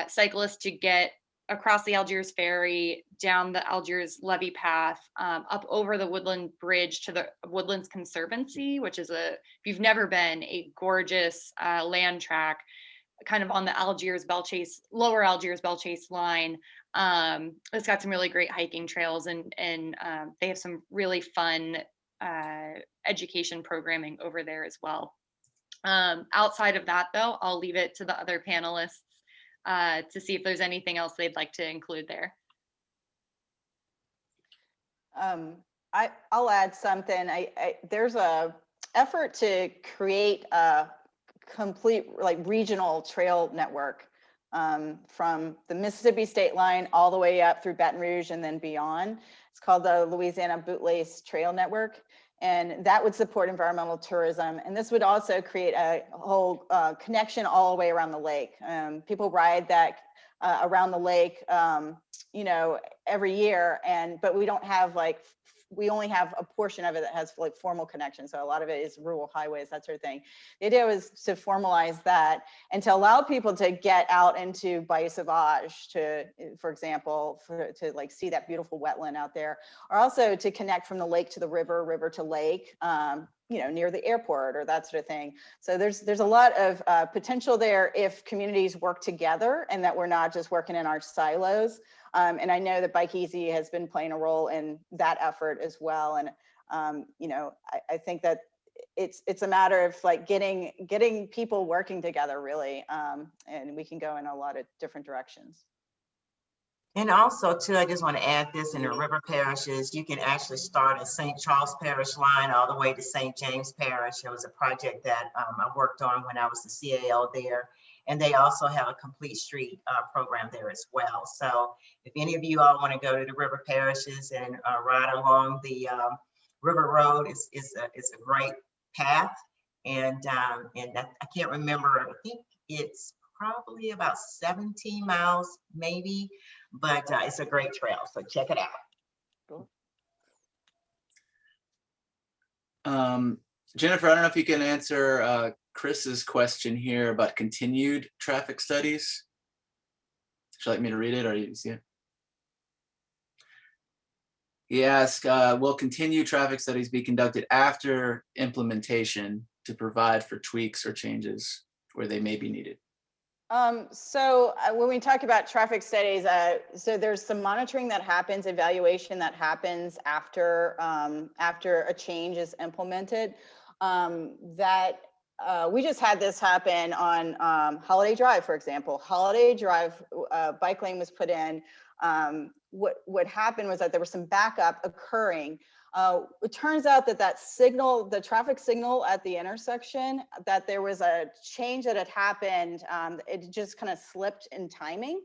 cyclists to get across the Algiers Ferry, down the Algiers levee path, up over the Woodland Bridge to the Woodlands Conservancy, which is if you've never been, a gorgeous land track kind of on the lower Algiers Belchase line. It's got some really great hiking trails, and they have some really fun education programming over there as well. Outside of that, though, I'll leave it to the other panelists to see if there's anything else they'd like to include there. I'll add something. There's a effort to create a complete regional trail network from the Mississippi state line all the way up through Baton Rouge and then beyond. It's called the Louisiana Bootlace Trail Network. And that would support environmental tourism. And this would also create a whole connection all the way around the lake. People ride that around the lake, every year. But we don't have we only have a portion of it that has formal connection. So a lot of it is rural highways, that sort of thing. The idea was to formalize that and to allow people to get out into Bayou Sauvage for example, to see that beautiful wetland out there, or also to connect from the lake to the river to lake, near the airport or that sort of thing. So there's a lot of potential there if communities work together and that we're not just working in our silos. And I know that Bike Easy has been playing a role in that effort as well. And, I think that it's a matter of getting people working together really. And we can go in a lot of different directions. And also too, I just want to add this, in the river parishes, you can actually start at St. Charles Parish line all the way to St. James Parish. It was a project that I worked on when I was the CAL there. And they also have a complete street program there as well. So if any of you all want to go to the river parishes and ride along the river road, it's a great path. And I can't remember, I think it's probably about 17 miles, maybe, but it's a great trail, so check it out. Jennifer, I don't know if you can answer Chris's question here about continued traffic studies. Would you like me to read it, or you see it? He asked, will continued traffic studies be conducted after implementation to provide for tweaks or changes where they may be needed? When we talk about traffic studies, so there's some monitoring that happens, evaluation that happens after a change is implemented. We just had this happen on Holiday Drive, for example. Holiday Drive bike lane was put in. What happened was that there was some backup occurring. It turns out that signal, the traffic signal at the intersection, that there was a change that had happened. It just kind of slipped in timing.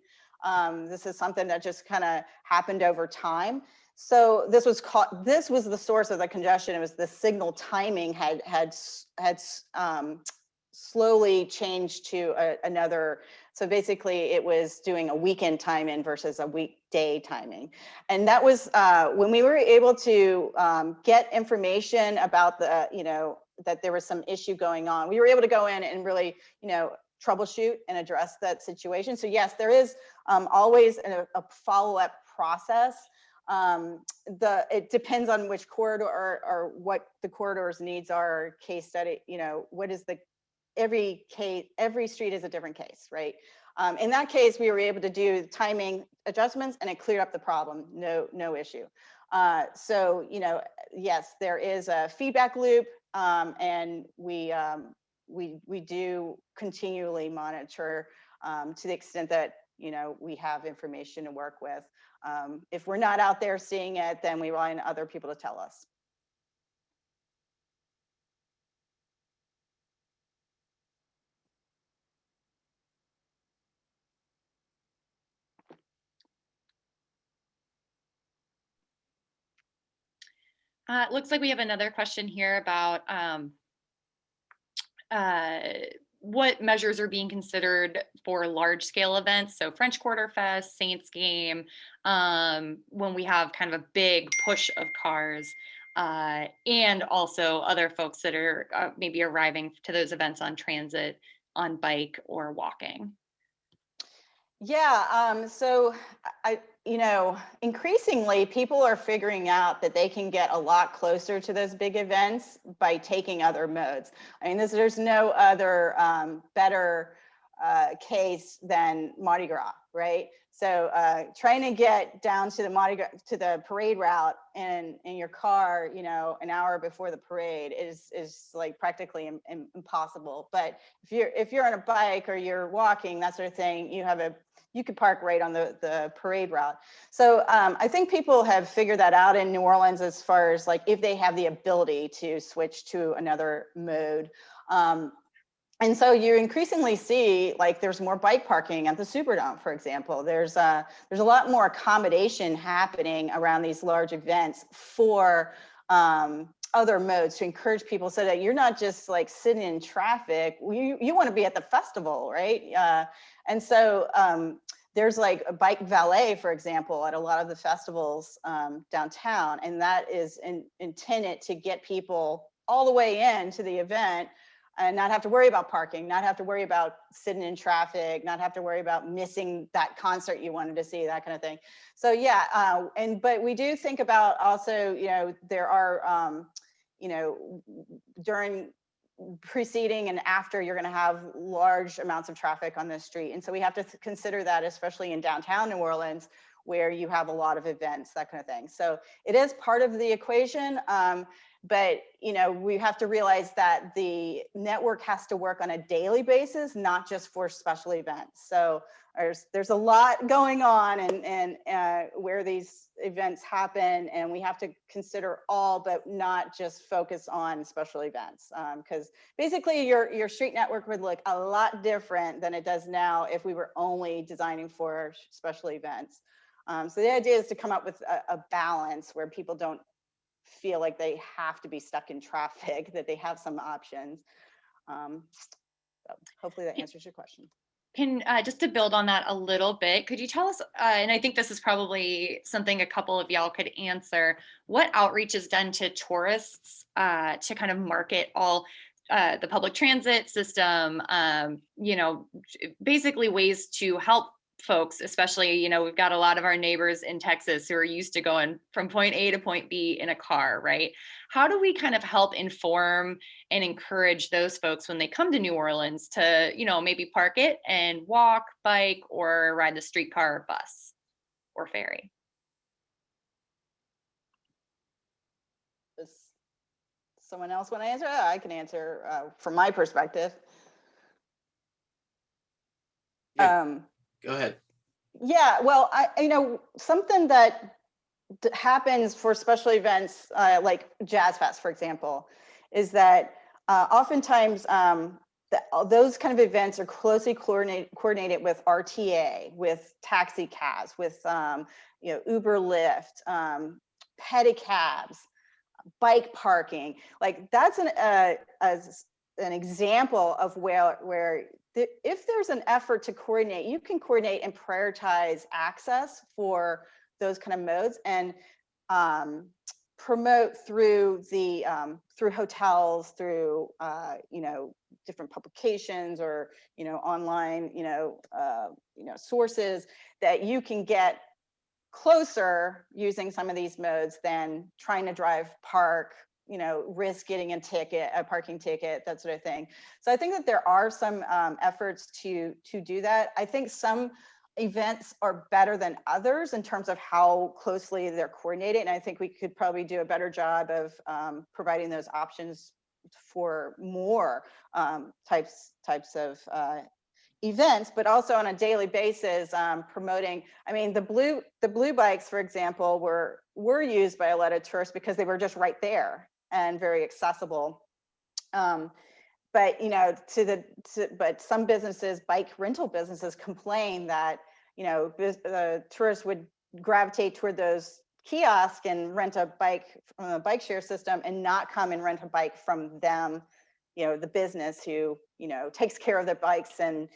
This is something that just kind of happened over time. So this was the source of the congestion. It was the signal timing had slowly changed to another. So basically it was doing a weekend timing versus a weekday timing. And that was when we were able to get information about that there was some issue going on. We were able to go in and really, troubleshoot and address that situation. So yes, there is always a follow-up process. It depends on which corridor or what the corridor's needs are, case study, what is every street is a different case, right? In that case, we were able to do timing adjustments and it cleared up the problem, no issue. So, yes, there is a feedback loop, and we do continually monitor to the extent that, we have information to work with. If we're not out there seeing it, then we rely on other people to tell us. It looks like we have another question here about what measures are being considered for large scale events. So French Quarter Fest, Saints Game, when we have kind of a big push of cars, and also other folks that are maybe arriving to those events on transit, on bike or walking. Yeah, so increasingly people are figuring out that they can get a lot closer to those big events by taking other modes. I mean, there's no other better case than Mardi Gras, right? So trying to get down to the parade route in your car, an hour before the parade is like practically impossible. But if you're on a bike or you're walking, that sort of thing, you could park right on the parade route. So I think people have figured that out in New Orleans as far as like if they have the ability to switch to another mode. And so you increasingly see like there's more bike parking at the Superdome, for example. There's a lot more accommodation happening around these large events for other modes to encourage people so that you're not just like sitting in traffic. You want to be at the festival, right? And so there's like a bike valet, for example, at a lot of the festivals downtown, and that is intended to get people all the way into the event and not have to worry about parking, not have to worry about sitting in traffic, not have to worry about missing that concert you wanted to see, that kind of thing. So yeah, but we do think about also, there are, during preceding and after, you're gonna have large amounts of traffic on this street. And so we have to consider that, especially in downtown New Orleans, where you have a lot of events, that kind of thing. So it is part of the equation. But we have to realize that the network has to work on a daily basis, not just for special events. So there's a lot going on and where these events happen, and we have to consider all, but not just focus on special events. Because basically your street network would look a lot different than it does now if we were only designing for special events. So the idea is to come up with a balance where people don't feel like they have to be stuck in traffic, that they have some options. So hopefully that answers your question. can just to build on that a little bit, could you tell us, and I think this is probably something a couple of y'all could answer, what outreach is done to tourists to kind of market all the public transit system, basically ways to help folks, especially, we've got a lot of our neighbors in Texas who are used to going from point A to point B in a car, right? How do we kind of help inform and encourage those folks when they come to New Orleans to, maybe park it and walk, bike, or ride the streetcar, or bus, or ferry? Does someone else want to answer? I can answer from my perspective. Yeah. Go ahead. Yeah, well, something that happens for special events like Jazz Fest, for example, is that oftentimes those kind of events are closely coordinated with RTA, with taxi cabs, with Uber, Lyft, pedicabs, bike parking. Like that's an example of where if there's an effort to coordinate, you can coordinate and prioritize access for those kind of modes and promote through the through hotels, through different publications or online sources that you can get closer using some of these modes than trying to drive, park, risk getting a parking ticket, that sort of thing. So I think that there are some efforts to do that. I think some events are better than others in terms of how closely they're coordinated. And I think we could probably do a better job of providing those options for more types of events, but also on a daily basis, promoting. I mean, the blue bikes, for example, were used by a lot of tourists because they were just right there and very accessible. But but some businesses, bike rental businesses, complain that the tourists would gravitate toward those kiosks and rent a bike from a bike share system and not come and rent a bike from them, the business who takes care of the bikes and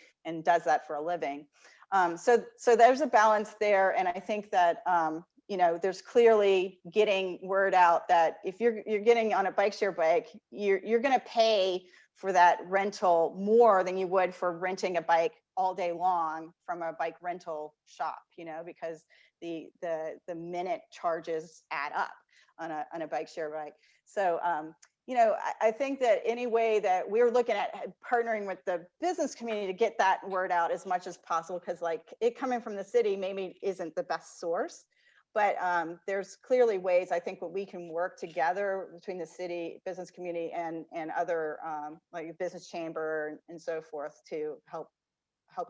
does that for a living. So there's a balance there, and I think that there's clearly getting word out that if you're getting on a bike share bike, you're going to pay for that rental more than you would for renting a bike all day long from a bike rental shop, because the minute charges add up on a bike share bike. So I think that any way that we're looking at partnering with the business community to get that word out as much as possible, because like it coming from the city maybe isn't the best source, but there's clearly ways I think that we can work together between the city, business community, and other like business chamber and so forth to help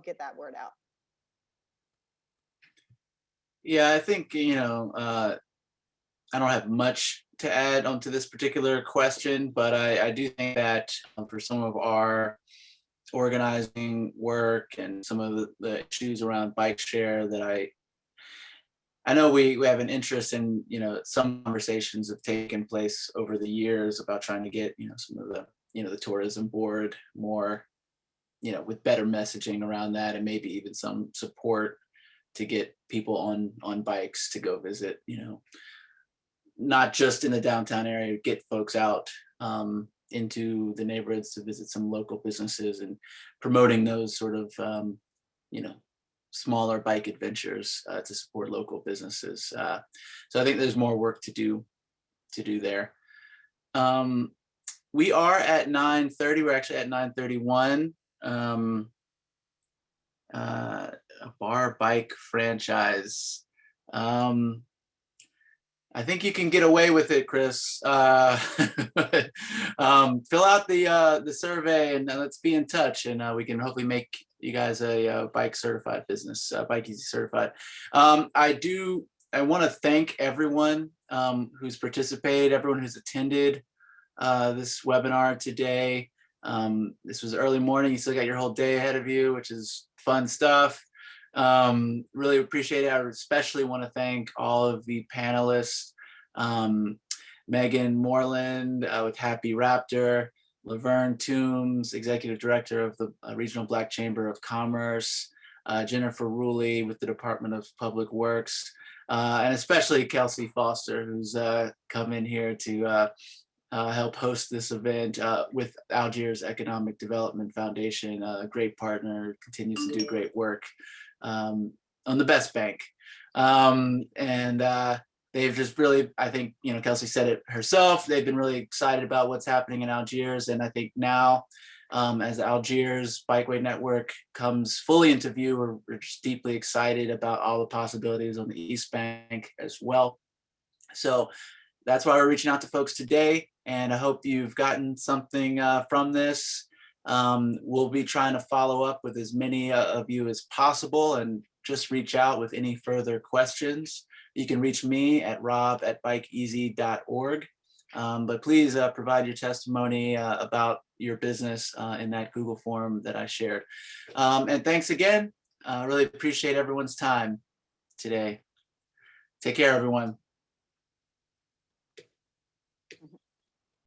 get that word out. Yeah, I think I don't have much to add onto this particular question, but I do think that for some of our organizing work and some of the issues around bike share that I know we have an interest in, some conversations have taken place over the years about trying to get, some of the, the tourism board more, with better messaging around that, and maybe even some support to get people on bikes to go visit, not just in the downtown area, get folks out into the neighborhoods to visit some local businesses and promoting those sort of, smaller bike adventures to support local businesses. So I think there's more work to do there. We are at 9:30. We're actually at 9:31. A bar bike franchise. I think you can get away with it, Chris. Fill out the survey and let's be in touch, and we can hopefully make you guys a bike certified business, Bike Easy certified. I want to thank everyone who's participated, everyone who's attended this webinar today. This was early morning. You still got your whole day ahead of you, which is fun stuff. Really appreciate it. I especially want to thank all of the panelists, Megan Moreland with Happy Raptor, Laverne Toombs, Executive Director of the Regional Black Chamber of Commerce, Jennifer Ruley with the Department of Public Works, and especially Kelsey Foster, who's come in here to help host this event with Algiers Economic Development Foundation, a great partner, continues to do great work on the best bank. They've just really, I think, Kelsey said it herself, they've been really excited about what's happening in Algiers. And I think now, as Algiers Bikeway Network comes fully into view, we're just deeply excited about all the possibilities on the East Bank as well. So that's why we're reaching out to folks today. And I hope you've gotten something from this. We'll be trying to follow up with as many of you as possible, and just reach out with any further questions. You can reach me at rob@bikeeasy.org. But please provide your testimony about your business in that Google form that I shared. And thanks again. Really appreciate everyone's time today. Take care, everyone.